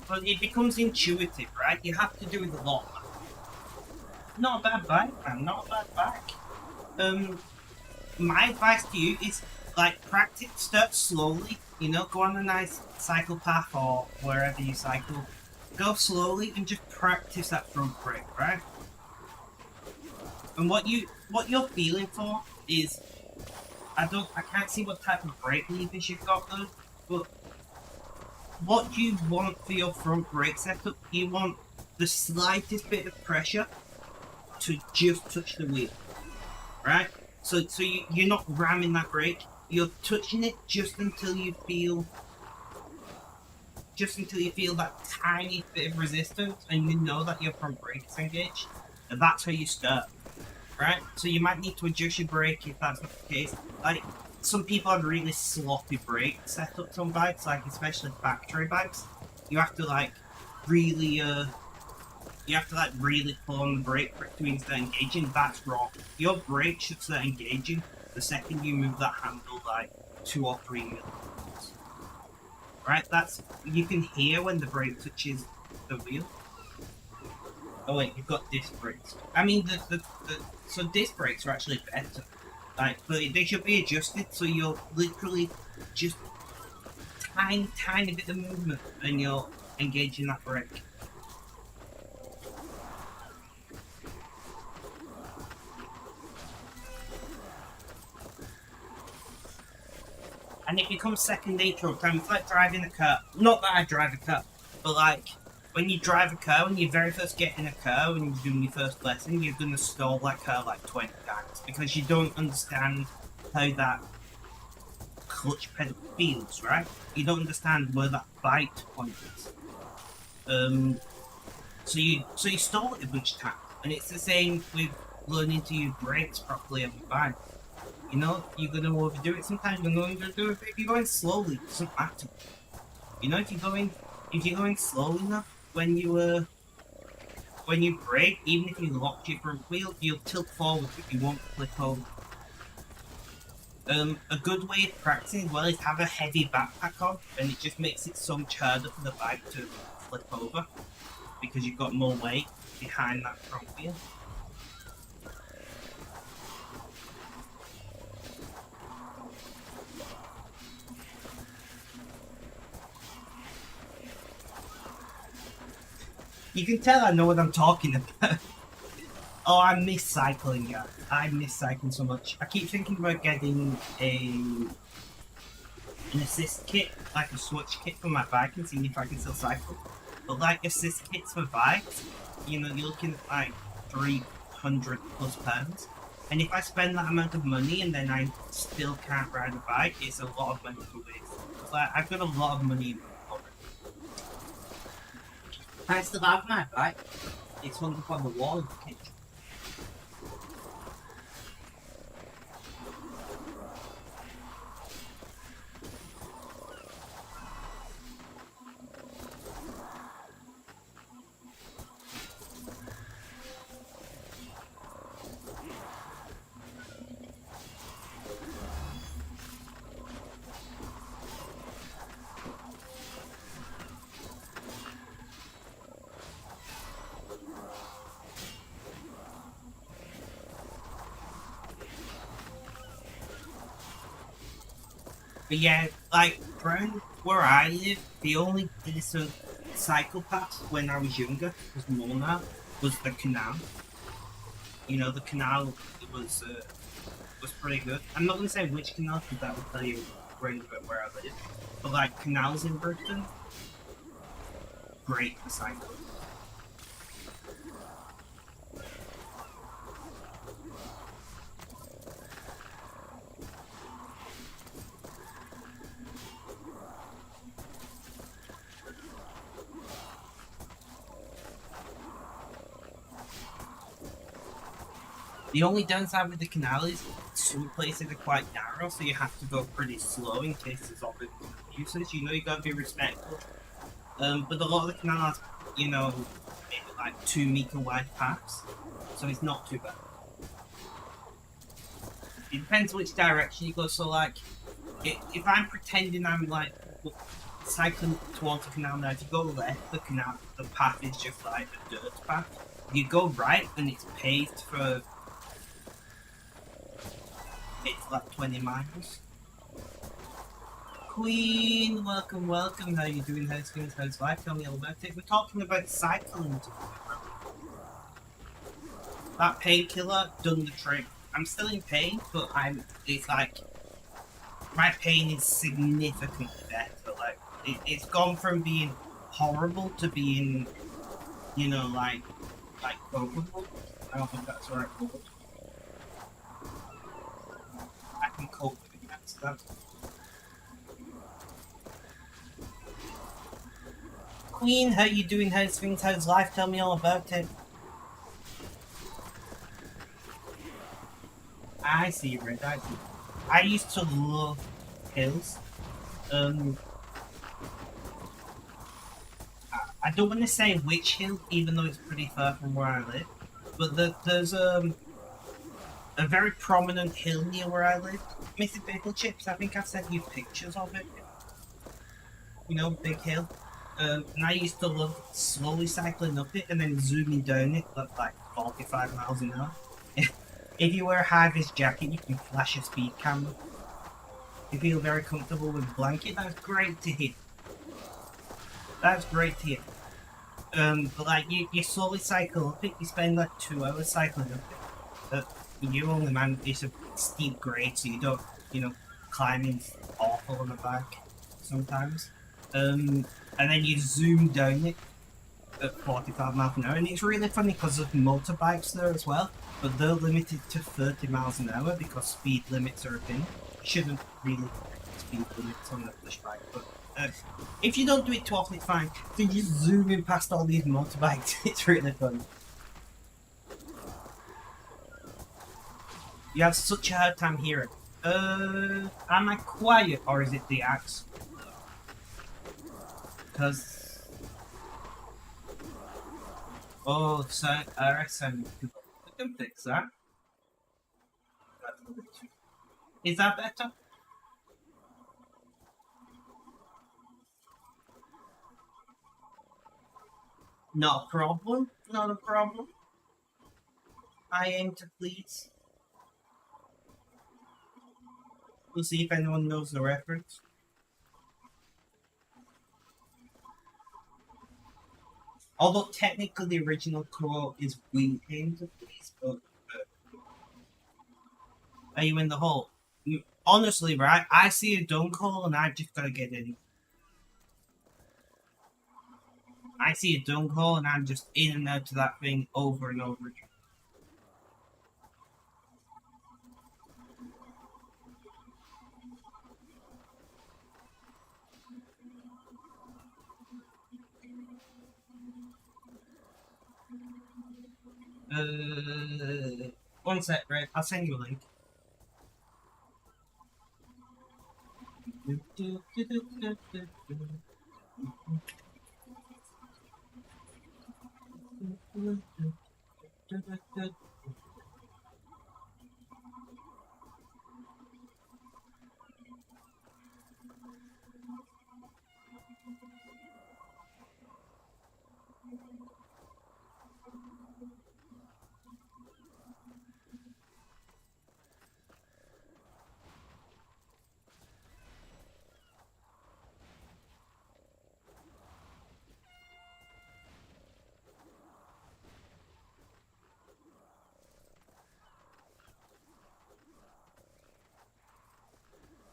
But it becomes intuitive, right? You have to do it a lot. Not a bad bike, man. Not a bad bike. My advice to you is like practice. Start slowly. You know, go on a nice cycle path or wherever you cycle. Go slowly and just practice that front brake, right? And what you're feeling for is I can't see what type of brake levers you've got though, but what you want for your front brake setup, you want the slightest bit of pressure to just touch the wheel, right? So you're not ramming that brake, you're touching it just until you feel just until you feel that tiny bit of resistance and you know that your front brake is engaged. And that's how you start, right? So you might need to adjust your brake if that's not the case. Like, some people have really sloppy brake setups on bikes, like especially factory bikes. You have to like really really pull on the brake for it to start engaging. That's wrong. Your brake should start engaging the second you move that handle like 2 or 3 millimeters. Right? That's you can hear when the brake touches the wheel. Oh wait, you've got disc brakes. I mean, so disc brakes are actually better. Like, but they should be adjusted so you're literally just tiny bit of movement and you're engaging that brake. And it becomes second nature over time. It's like driving a car. Not that I drive a car, but like when you drive a car, when you very first get in a car, when you're doing your first lesson, you're gonna stall that car like 20 times because you don't understand how that clutch pedal feels, right? You don't understand where that bite point is. So you stall it a bunch of times, and it's the same with learning to use brakes properly on your bike. You know, you're gonna overdo it sometimes. You're going to do it. If you're going slowly, it doesn't matter. You know, if you're going slow enough when you brake, even if you lock your front wheel, you'll tilt forward, but you won't flip over. A good way of practicing as well is have a heavy backpack on, and it just makes it so much harder for the bike to flip over because you've got more weight behind that front wheel. You can tell I know what I'm talking about. Oh, I miss cycling, yeah. I miss cycling so much. I keep thinking about getting an assist kit, like a switch kit for my bike and seeing if I can still cycle. But like assist kits for bikes, you know, you're looking at like 300 plus pounds. And if I spend that amount of money and then I still can't ride a bike, it's a lot of money to waste. It's like I've got a lot of money in my pocket. I still have my bike. It's hung up on the wall in the kitchen. But yeah, like around where I live, the only decent cycle path when I was younger, was more now, was the canal. You know, the canal was pretty good. I'm not gonna say which canal because that will tell you range about where I live. But like canals in Britain, great for cycling. The only downside with the canal is some places are quite narrow, so you have to go pretty slow in case there's other users. You know, you gotta be respectful. But a lot of the canals, you know, maybe like 2 meter wide paths, so it's not too bad. It depends which direction you go. So like, if I'm pretending I'm like cycling towards the canal now, if you go left, the path is just like a dirt path. If you go right, then it's paved for it's like 20 miles. Queen, welcome, welcome. How you doing? How's things? How's life? Tell me all about it. We're talking about cycling today. That painkiller done the trick. I'm still in pain, but it's like my pain is significantly better. Like it's gone from being horrible to being, you know, like copable. I don't think that's the right word. I can cope with it. That's that. Queen, how you doing? How's things? How's life? Tell me all about it. I see, Red. I see. I used to love hills. Um, I don't want to say which hill, even though it's pretty far from where I live. But there's a very prominent hill near where I live. Missy Bagel Chips. I think I've sent you pictures of it. You know, big hill. And I used to love slowly cycling up it and then zooming down it at like 45 miles an hour. If you wear a high-vis jacket, you can flash a speed camera. You feel very comfortable with a blanket. That's great to hear. That's great to hear. But like you slowly cycle up it. You spend like 2 hours cycling up it. But you only man, it's a steep grade, so you don't, you know, climbing's awful on the back sometimes. And then you zoom down it at 45 miles an hour, and it's really funny because of motorbikes there as well, but they're limited to 30 miles an hour because speed limits are a thing. Shouldn't really speed limits on a push bike, but if you don't do it too often, it's fine. So you just zooming past all these motorbikes, it's really fun. You have such a hard time hearing. Am I quiet or is it the axe? Because oh, so RS sound. We can fix that. Is that better? Not a problem. Not a problem. I aim to please. We'll see if anyone knows the reference. Although technically the original quote is "We aim to please," but are you in the hole? Honestly, right? I see a dunk hole and I just gotta get in. I see a dunk hole and I'm just in and out to that thing over and over again. One sec, Red. I'll send you a link.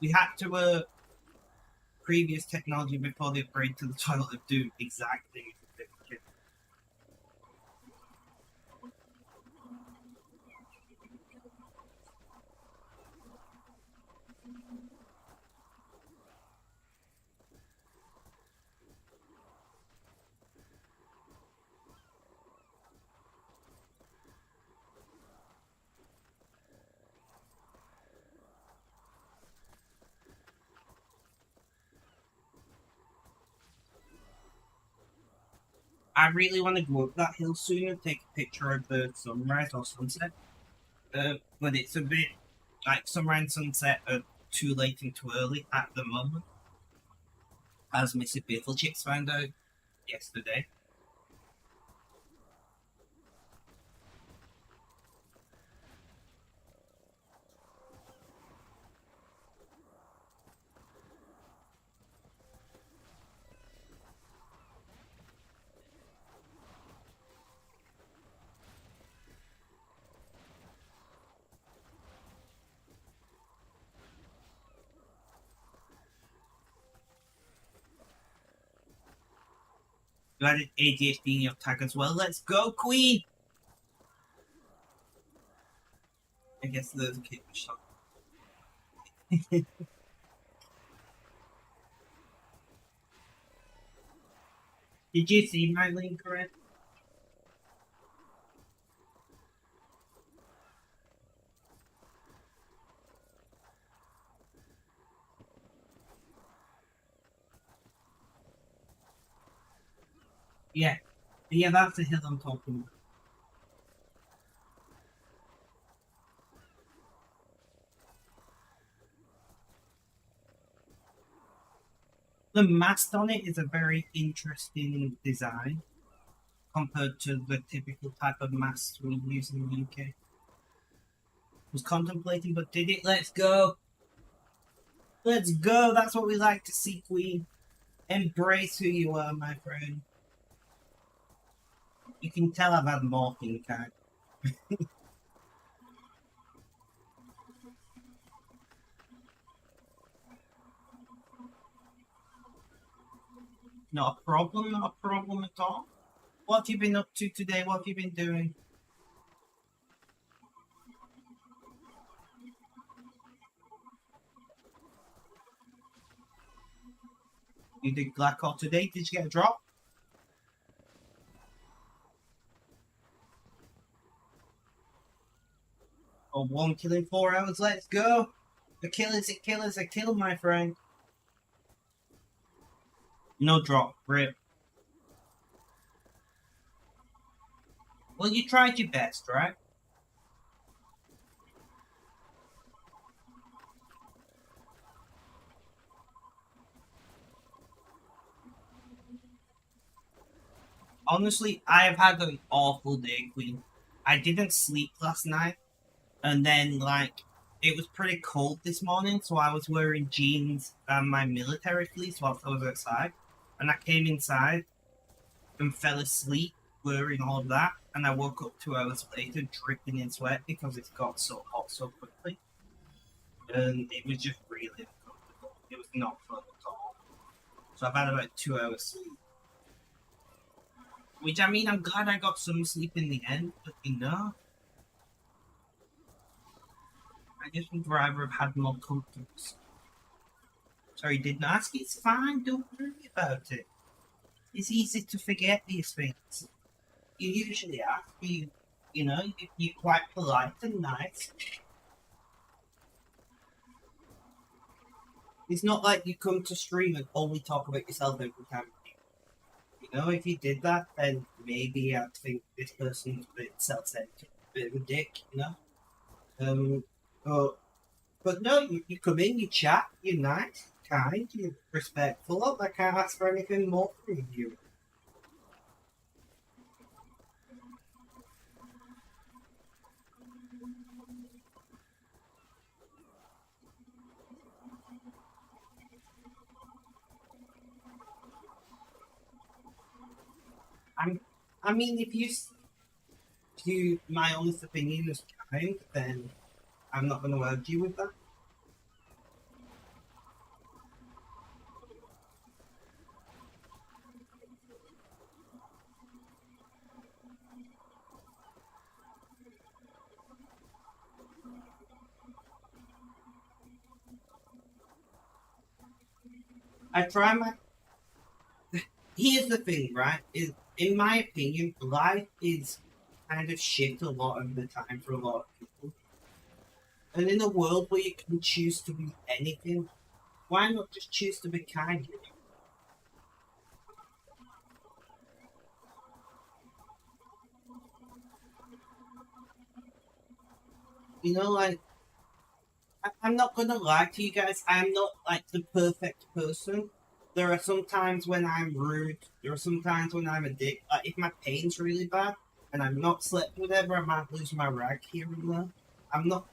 We had to previous technology before the upgrade to the toilet to do exact things. I really want to go up that hill soon and take a picture of the sunrise or sunset. But it's a bit like sunrise and sunset are too late and too early at the moment, as Mrs. Beetlechips found out yesterday. You added ADHD in your tag as well. Let's go, Queen! I guess there's a kid shot. Did you see my link, Corinne? Yeah. Yeah, that's the hill I'm talking about. The mast on it is a very interesting design compared to the typical type of mast we use in the UK. Was contemplating, but did it? Let's go. Let's go. That's what we like to see, Queen. Embrace who you are, my friend. You can tell I've had morphine kind. Not a problem, not a problem at all. What have you been up to today? What have you been doing? You did Glacor today? Did you get a drop? Oh, one kill in 4 hours. Let's go. A kill is a kill is a kill, my friend. No drop. Rip. Well, you tried your best, right? Honestly, I have had an awful day, Queen. I didn't sleep last night, and then, like, it was pretty cold this morning, so I was wearing jeans and my military fleece whilst I was outside. And I came inside and fell asleep wearing all of that, and I woke up 2 hours later dripping in sweat because it got so hot so quickly. And it was just really uncomfortable. It was not fun at all. So I've had about 2 hours sleep. Which, I mean, I'm glad I got some sleep in the end, but I just would rather have had more comforts. Sorry, didn't ask. It's fine. Don't worry about it. It's easy to forget these things. You usually ask me, you're quite polite and nice. It's not like you come to stream and only talk about yourself every time. If you did that, then maybe I'd think this person's a bit self-centered, a bit of a dick, Um, but, but no, you come in, you chat, you're nice, kind, you're respectful. I can't ask for anything more from you. I'm, I mean, if you my honest opinion is kind, then I'm not going to argue with that. I try my. Here's the thing, right? Is in my opinion, life is kind of shit a lot of the time for a lot of people. And in a world where you can choose to be anything, why not just choose to be kind? Like I'm not gonna lie to you guys. I'm not like the perfect person. There are some times when I'm rude. There are some times when I'm a dick. Like if my pain's really bad and I'm not slept, whatever, I might lose my rag here and there. I'm not.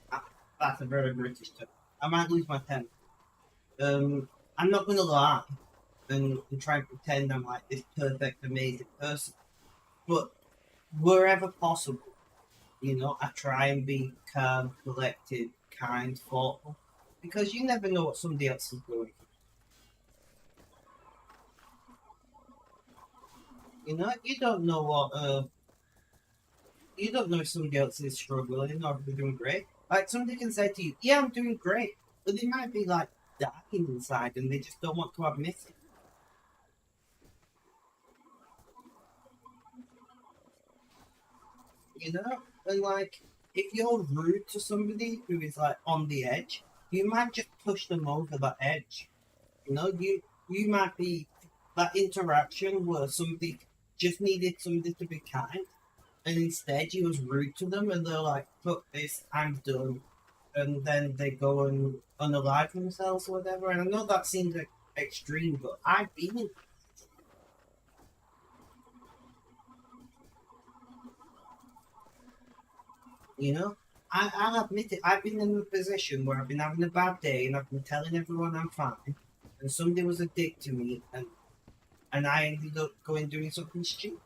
That's a very British term. I might lose my pen. I'm not gonna lie and try and pretend I'm like this perfect, amazing person. But wherever possible, I try and be calm, collected, kind, thoughtful, because you never know what somebody else is going through. You don't know you don't know if somebody else is struggling or if they're doing great. Like somebody can say to you, "Yeah, I'm doing great," but they might be like dying inside and they just don't want to admit it. you know? And like, if you're rude to somebody who is like on the edge, you might just push them over that edge. You know, you might be that interaction where somebody just needed somebody to be kind, and instead you was rude to them, and they're like, "Fuck this, I'm done," and then they go and unalive themselves or whatever. And I know that seems like extreme, but I've been in, you know. I'll admit it. I've been in a position where I've been having a bad day and I've been telling everyone I'm fine, and somebody was a dick to me, and I ended up going doing something stupid.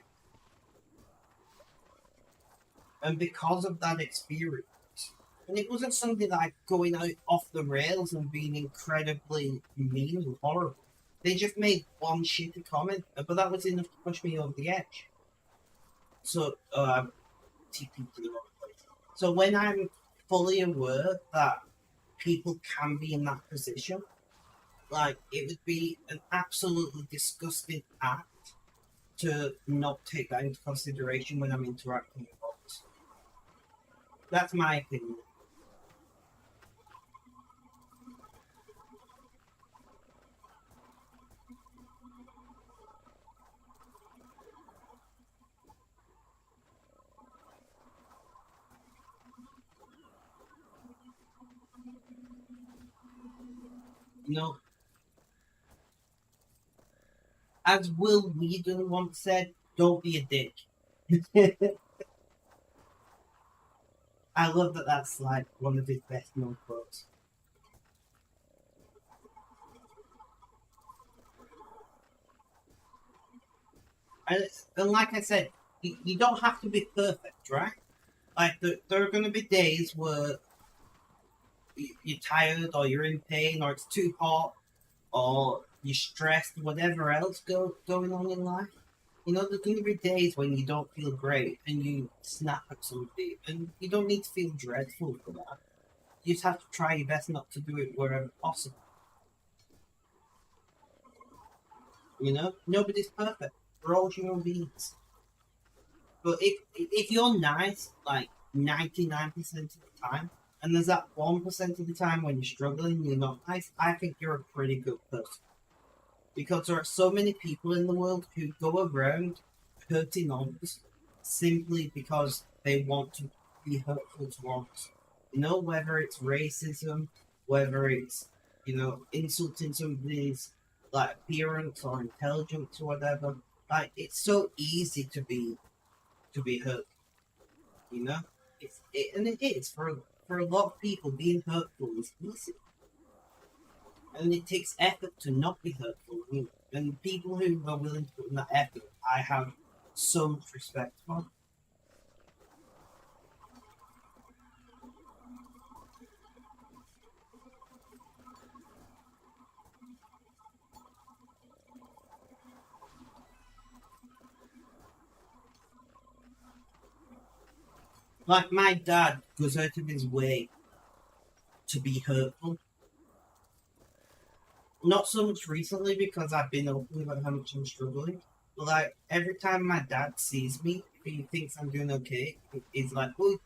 And because of that experience, and it wasn't something like going out off the rails and being incredibly mean and horrible. They just made one shitty comment, but that was enough to push me over the edge. So, TP to the wrong place. So when I'm fully aware that people can be in that position, like it would be an absolutely disgusting act to not take that into consideration when I'm interacting with others. That's my opinion. You know, as Will Whedon once said, "Don't be a dick." I love that. That's like one of his best known quotes. And, and like I said, you don't have to be perfect, right? Like there are going to be days where you're tired or you're in pain or it's too hot or you're stressed, whatever else going on in life. You know, there's going to be days when you don't feel great and you snap at somebody, and you don't need to feel dreadful for that. You just have to try your best not to do it wherever possible. You know, nobody's perfect. We're all human beings. But if you're nice, like 99% of the time, and there's that 1% of the time when you're struggling, you're not nice, I think you're a pretty good person. Because there are so many people in the world who go around hurting others simply because they want to be hurtful to others. You know, whether it's racism, whether it's, you know, insulting somebody's like appearance or intelligence or whatever. Like it's so easy to be hurt, you know? And it is for a lot of people being hurtful is easy. And it takes effort to not be hurtful. And people who are willing to put in that effort, I have so much respect for. Like my dad goes out of his way to be hurtful. Not so much recently because I've been open about how much I'm struggling. But like every time my dad sees me, he thinks I'm doing okay. He's like, "Well,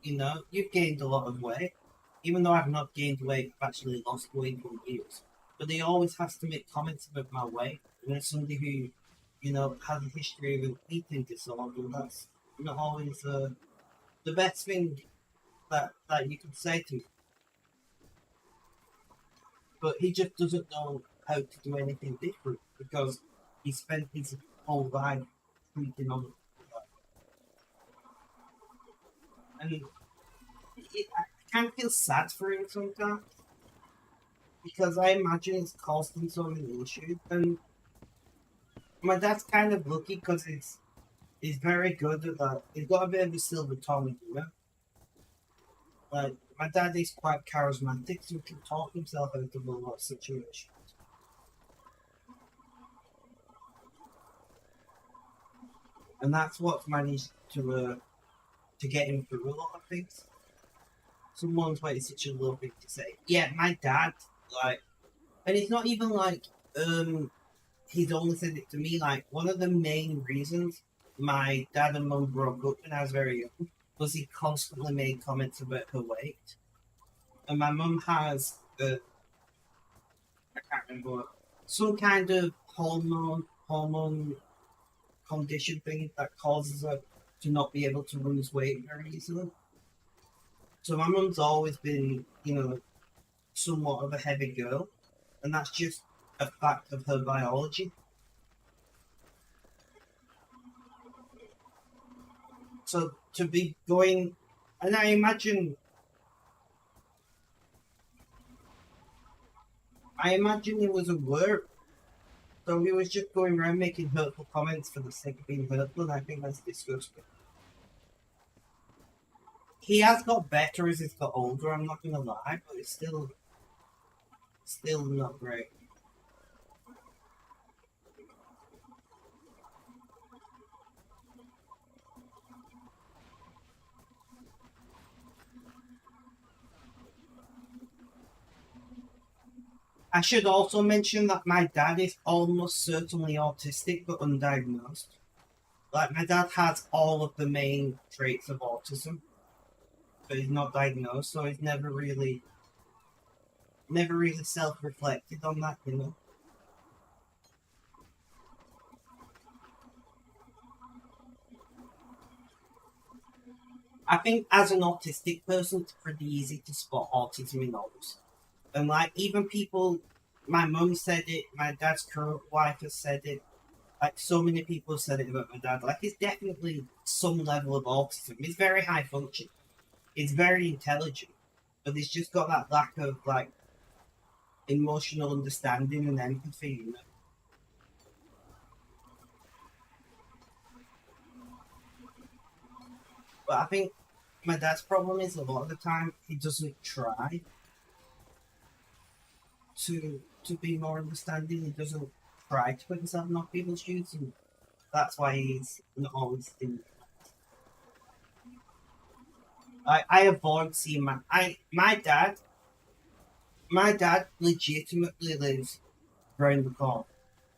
you know, you've gained a lot of weight." Even though I've not gained weight, I've actually lost weight for years. But he always has to make comments about my weight. And as somebody who, you know, has a history of an eating disorder, that's not always the best thing that you can say to me. But he just doesn't know how to do anything different because he spent his whole life treating on it. And I kind of feel sad for him sometimes because I imagine it's caused him so many issues. And my dad's kind of lucky because he's very good at that. He's got a bit of a silver tongue, you know. Like my dad is quite charismatic, so he can talk himself out of a lot of situations, and that's what's managed to get him through a lot of things. Someone's why it's such a low thing to say. Yeah, my dad, like, and it's not even like he's only said it to me. Like one of the main reasons my dad and mum broke up when I was very young was he constantly made comments about her weight. And my mum has, I can't remember what, some kind of hormone condition thing that causes her to not be able to lose weight very easily. So my mum's always been, somewhat of a heavy girl, and that's just a fact of her biology. So to be going, and I imagine it was a work. So he was just going around making hurtful comments for the sake of being hurtful, and I think that's disgusting. He has got better as he's got older. I'm not gonna lie, but it's still not great. I should also mention that my dad is almost certainly autistic but undiagnosed. Like my dad has all of the main traits of autism, but he's not diagnosed, so he's never really self-reflected on that. I think as an autistic person, it's pretty easy to spot autism in others. And like even people, my mum said it, my dad's current wife has said it, like so many people have said it about my dad. Like it's definitely some level of autism. He's very high function. He's very intelligent, but he's just got that lack of like emotional understanding and empathy. But I think my dad's problem is a lot of the time he doesn't try to be more understanding. He doesn't try to put himself in other people's shoes, and that's why he's not always in. I avoid seeing my dad legitimately lives round the corner.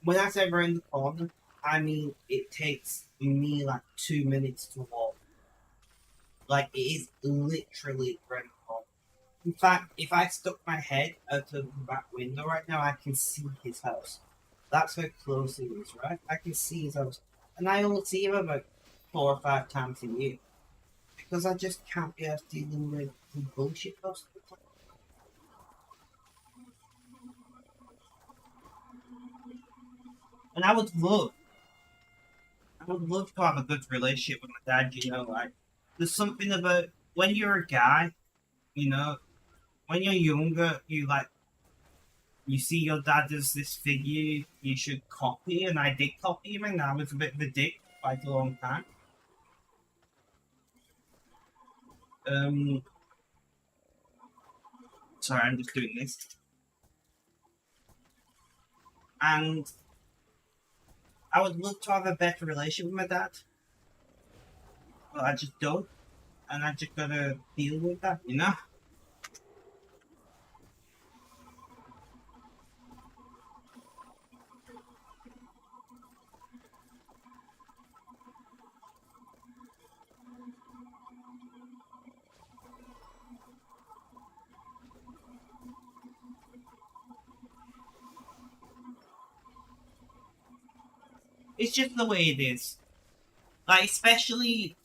When I say round the corner, I mean it takes me like 2 minutes to walk. Like it is literally round the corner. In fact, if I stuck my head out of the back window right now, I can see his house. That's how close he is, right? I can see his house. And I only see him about 4 or 5 times a year. Because I just can't be asked dealing with the bullshit most of the time. And I would love to have a good relationship with my dad. Like there's something about when you're a guy, you know, when you're younger, you see your dad as this figure you should copy, and I did copy him, and I was a bit of a dick for quite a long time. Um, sorry, I'm just doing this, and I would love to have a better relationship with my dad, but I just don't, and I just gotta deal with that. It's just the way it is. Like, especially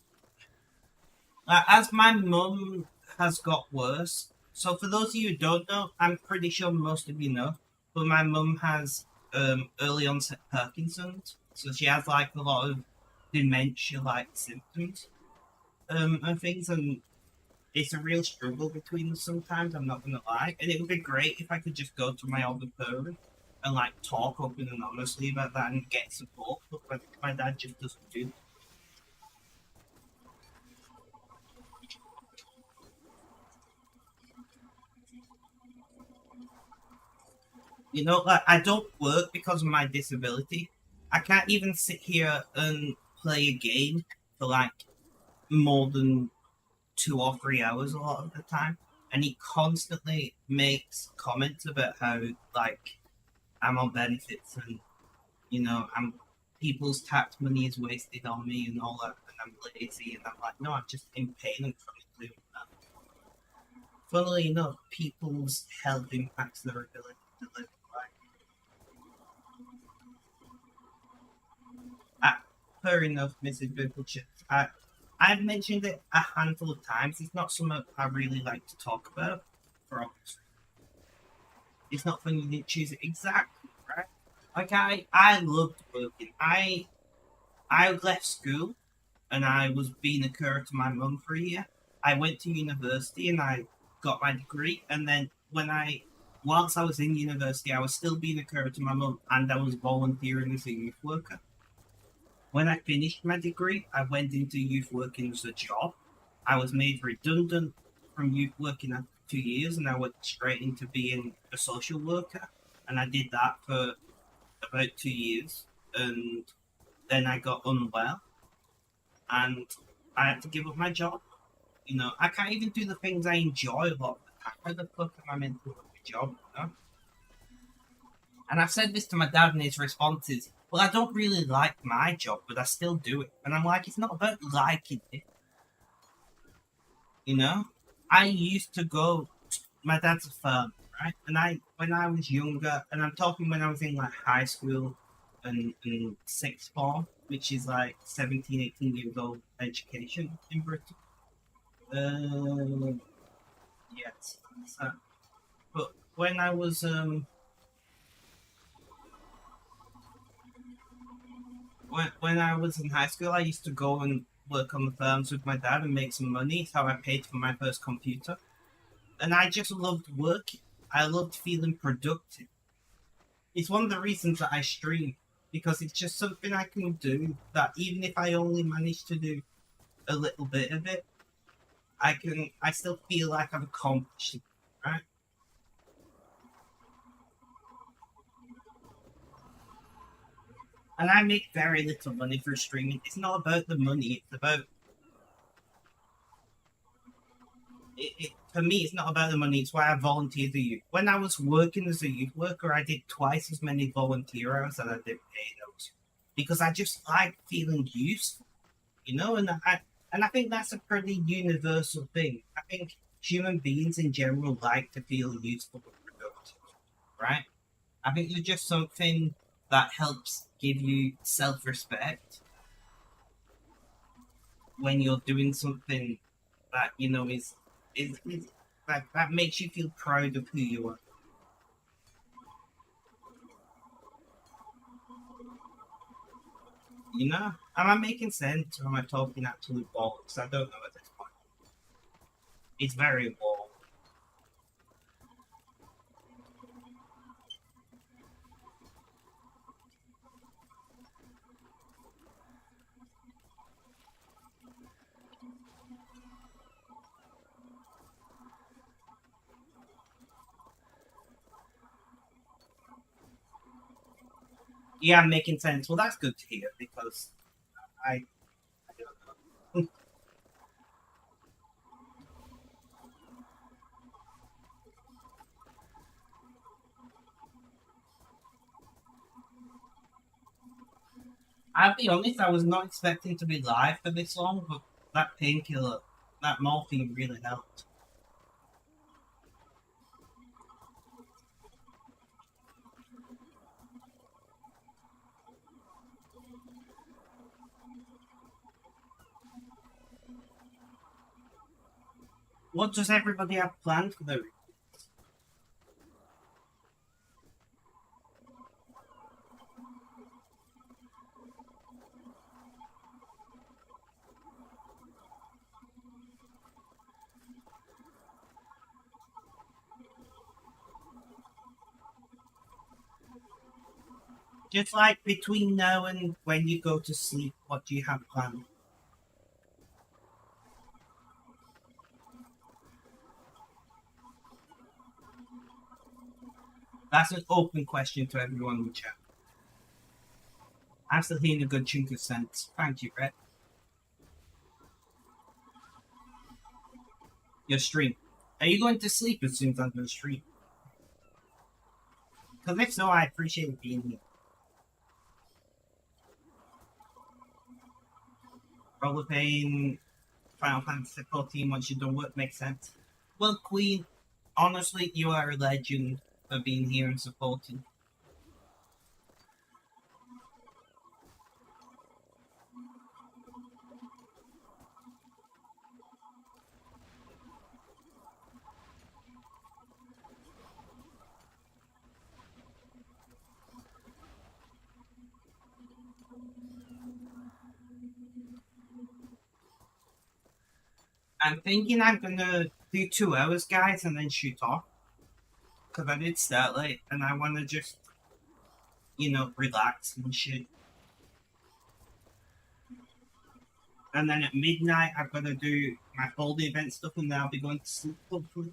as my mum has got worse. So, for those of you who don't know, I'm pretty sure most of you know, but my mum has early onset Parkinson's. So, she has like a lot of dementia like symptoms and things. And it's a real struggle between them sometimes, I'm not going to lie. And it would be great if I could just go to my older parent and like talk open and honestly about that and get support. But my dad just doesn't do. Like I don't work because of my disability. I can't even sit here and play a game for like more than 2 or 3 hours a lot of the time. And he constantly makes comments about how like I'm on benefits and I'm people's tax money is wasted on me and all that, and I'm lazy, and I'm like, no, I'm just in pain and chronically with that. Funnily enough, people's health impacts their ability to live life. Fair enough, Mrs. Bibblechips. I've mentioned it a handful of times. It's not something I really like to talk about, for obvious reasons. It's not something you choose it exactly, right? Like I loved working. I left school and I was being a carer to my mum for a year. I went to university and I got my degree, and then whilst I was in university, I was still being a carer to my mum, and I was volunteering as a youth worker. When I finished my degree, I went into youth working as a job. I was made redundant from youth working after 2 years, and I went straight into being a social worker. And I did that for about 2 years, and then I got unwell, and I had to give up my job. I can't even do the things I enjoy a lot of the time. How the fuck am I meant to work a job? And I've said this to my dad, and his response is, well, I don't really like my job, but I still do it. And I'm like, it's not about liking it. You know? I used to go, my dad's a firm, right? And when I was younger, and I'm talking when I was in like high school and sixth form, which is like 17, 18 years old education in Britain. Yes. So, but when I was in high school, I used to go and work on the firms with my dad and make some money. It's how I paid for my first computer. And I just loved working. I loved feeling productive. It's one of the reasons that I stream, because it's just something I can do that even if I only manage to do a little bit of it, I still feel like I've accomplished it, right? And I make very little money for streaming. It's not about the money, it's about for me, it's not about the money. It's why I volunteered the youth. When I was working as a youth worker, I did twice as many volunteer hours than I did paid hours, because I just like feeling useful, and I think that's a pretty universal thing. I think human beings in general like to feel useful and productive, right? I think it's just something that helps give you self-respect when you're doing something that is that makes you feel proud of who you are. Am I making sense, or am I talking absolute bollocks? I don't know at this point. It's very boring. Yeah, I'm making sense. Well, that's good to hear, because I don't know. I'll be honest, I was not expecting to be live for this long, but that painkiller, that morphine really helped. What does everybody have planned for the just like between now and when you go to sleep? What do you have planned? That's an open question to everyone in the chat. I'm still hearing a good chunk of sense. Thank you, Brett. Your stream. Are you going to sleep as soon as I'm going to stream? Because if so, I appreciate being here. Probably playing Final Fantasy 14 once you're done with makes sense. Well, Queen, honestly, you are a legend for being here and supporting. I'm thinking I'm gonna do 2 hours, guys, and then shoot off. Because I did start late, and I want to just, relax and shit. And then at midnight, I've got to do my full event stuff, and then I'll be going to sleep, hopefully.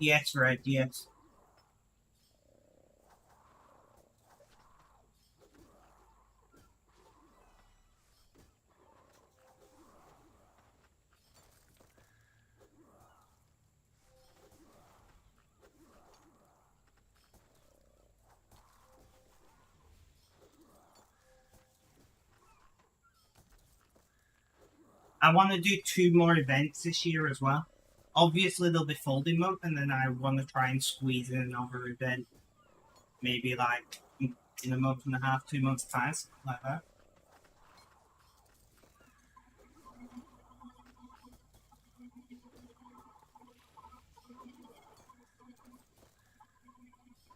Yes, right, yes. I want to do 2 more events this year as well. Obviously, they'll be folding month, and then I want to try and squeeze in another event, maybe like in a month and a half, 2 months' time, something like that.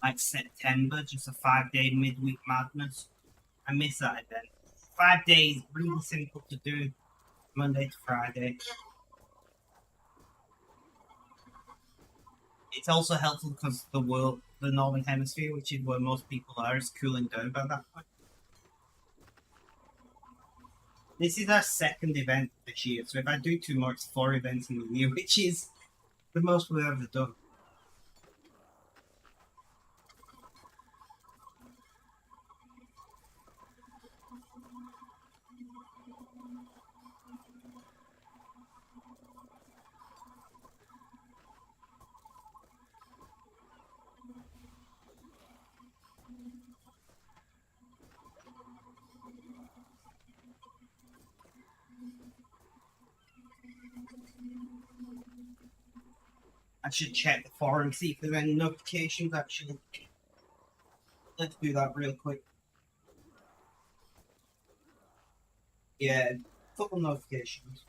Like September, just a 5 day midweek madness. I miss that event. 5 days, really simple to do, Monday to Friday. It's also helpful because the northern hemisphere, which is where most people are, is cooling down by that point. This is our second event this year, so if I do 2 more, it's 4 events in the year, which is the most we've ever done. I should check the forum, see if there's any notifications actually. Let's do that real quick. Yeah, couple notifications.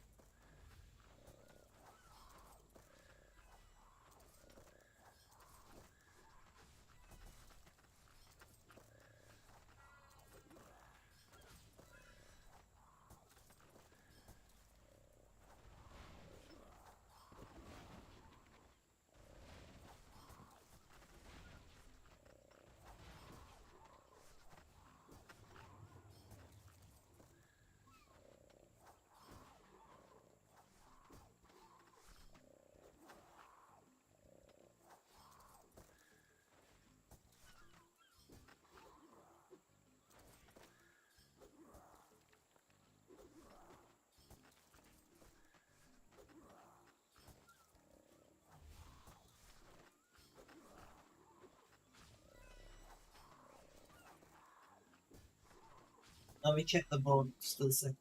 Let me check the board. Still sick.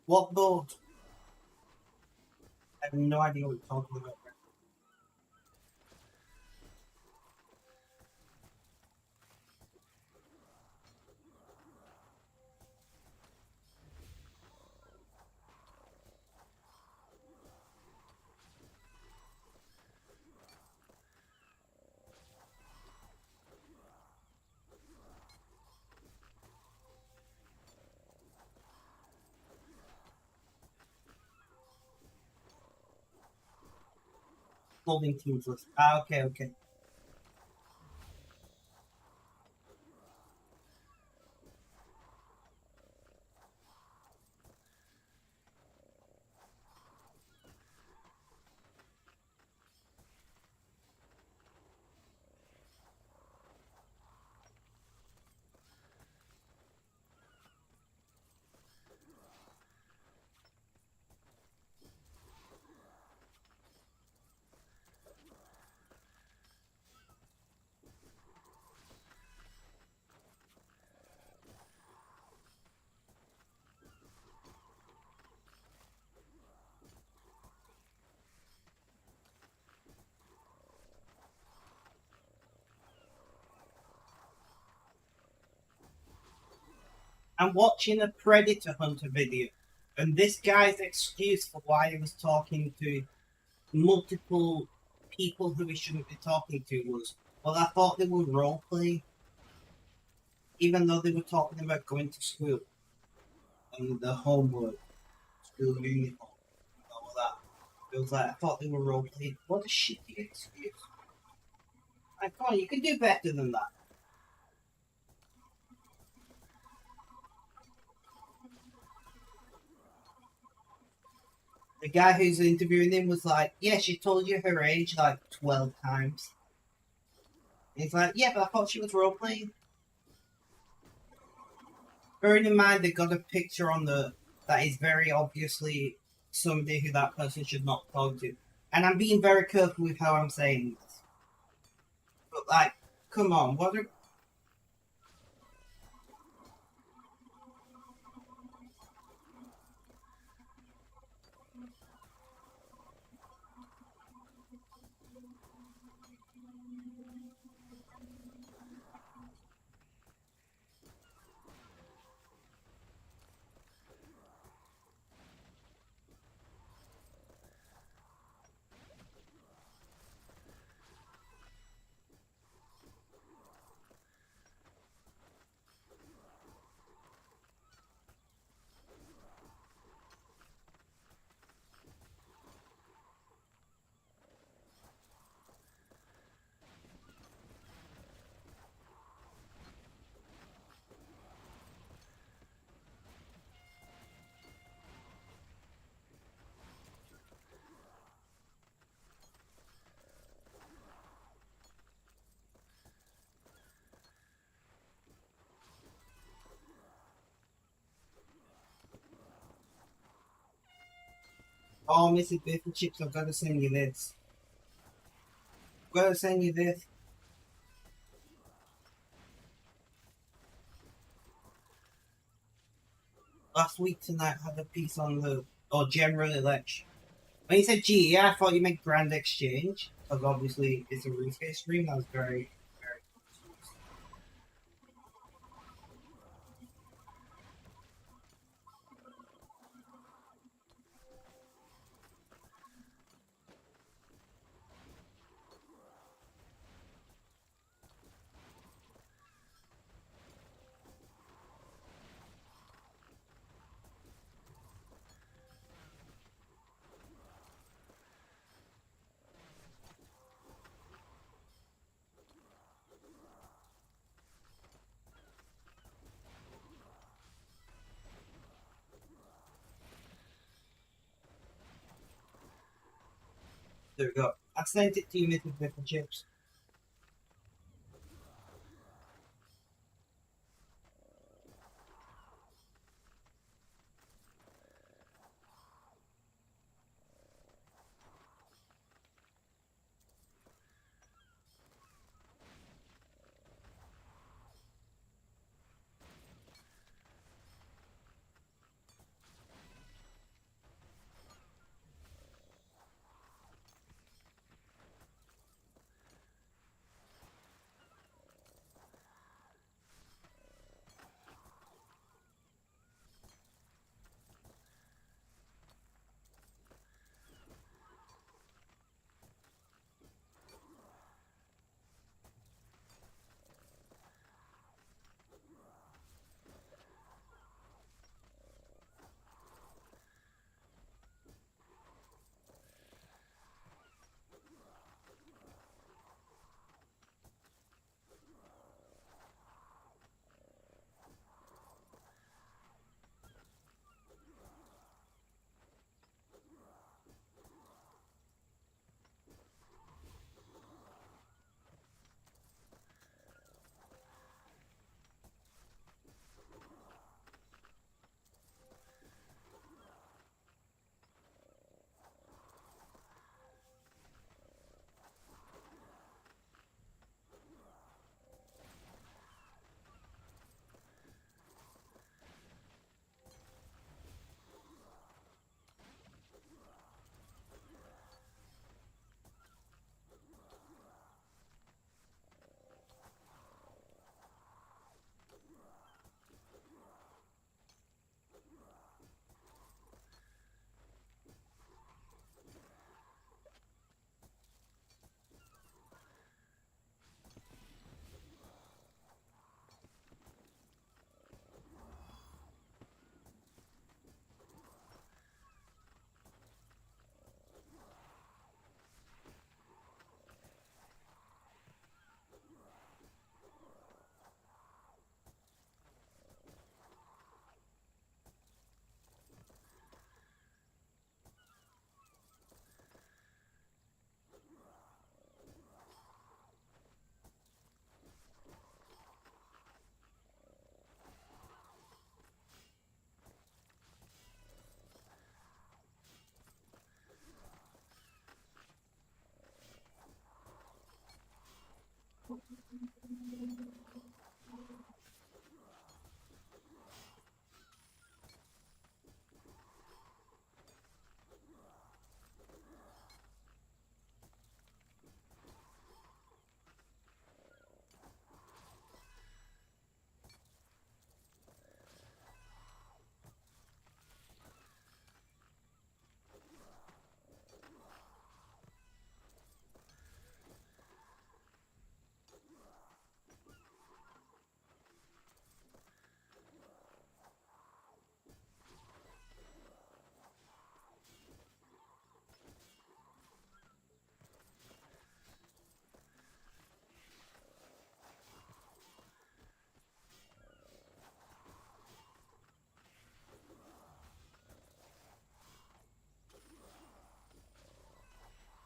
What board? I have no idea what you're talking about. Holding teams list. Ah, okay, okay. I'm watching a predator hunter video, and this guy's excuse for why he was talking to multiple people who he shouldn't be talking to was, well, I thought they were role playing, even though they were talking about going to school and the homework, school uniform, and all that. It was like, I thought they were role playing. What a shitty excuse. Like, come on, you can do better than that. The guy who's interviewing him was like, yeah, she told you her age like 12 times. And he's like, yeah, but I thought she was role playing. Bearing in mind they got a picture on the that is very obviously somebody who that person should not talk to. And I'm being very careful with how I'm saying this. But like, come on, what are oh Mrs. Bacon Chips, I've gotta send you this. I've gotta send you this. Last week tonight I had a piece on the or general election. When you said G, yeah, I thought you meant Grand Exchange, because obviously it's a RuneScape stream. That was very, very confused. There we go. I sent it to you, Mrs. Bacon Chips.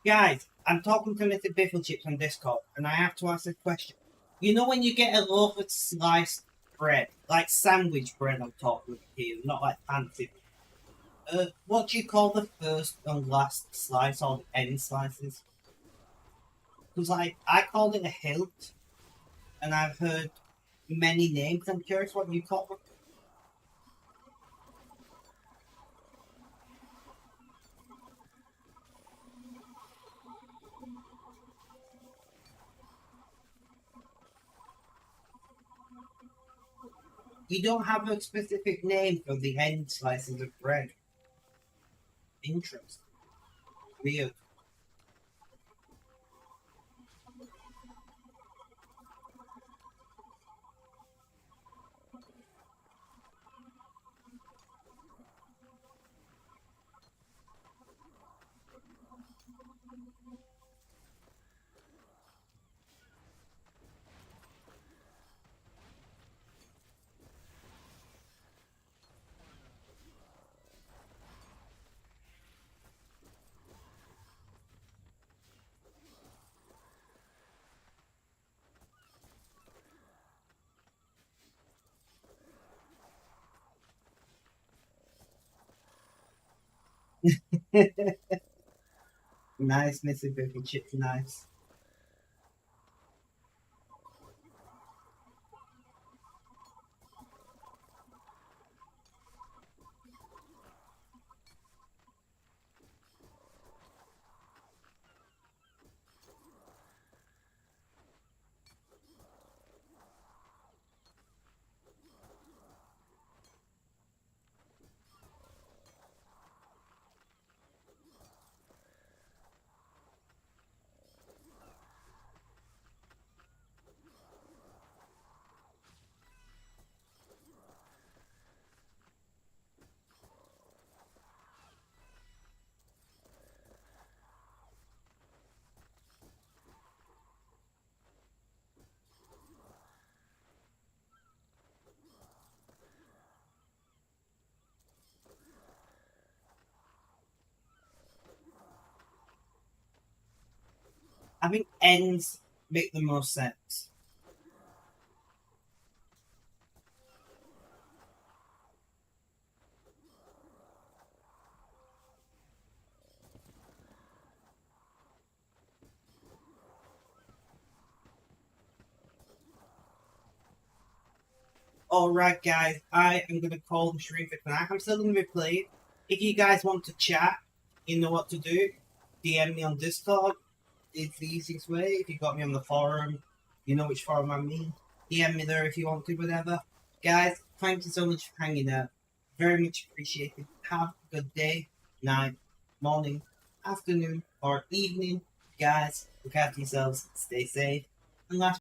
Guys, I'm talking to Mr. Biffle Chips on Discord, and I have to ask a question. You know when you get a loaf of sliced bread, like sandwich bread I'm talking here, not like fancy. What do you call the first and last slice or the end slices? Because like I called it a hilt, and I've heard many names. I'm curious what you call them. You don't have a specific name for the end slices of bread. Interesting. Weird. Nice, Mr. Biffle Chips, nice. I think ends make the most sense. Alright, guys, I am going to call the stream for tonight. I'm still going to be playing. If you guys want to chat, you know what to do. DM me on Discord. It's the easiest way. If you got me on the forum, you know which forum I mean. DM me there if you want to, whatever. Guys, thank you so much for hanging out. Very much appreciated. Have a good day, night, morning, afternoon, or evening. Guys, look after yourselves. Stay safe. And last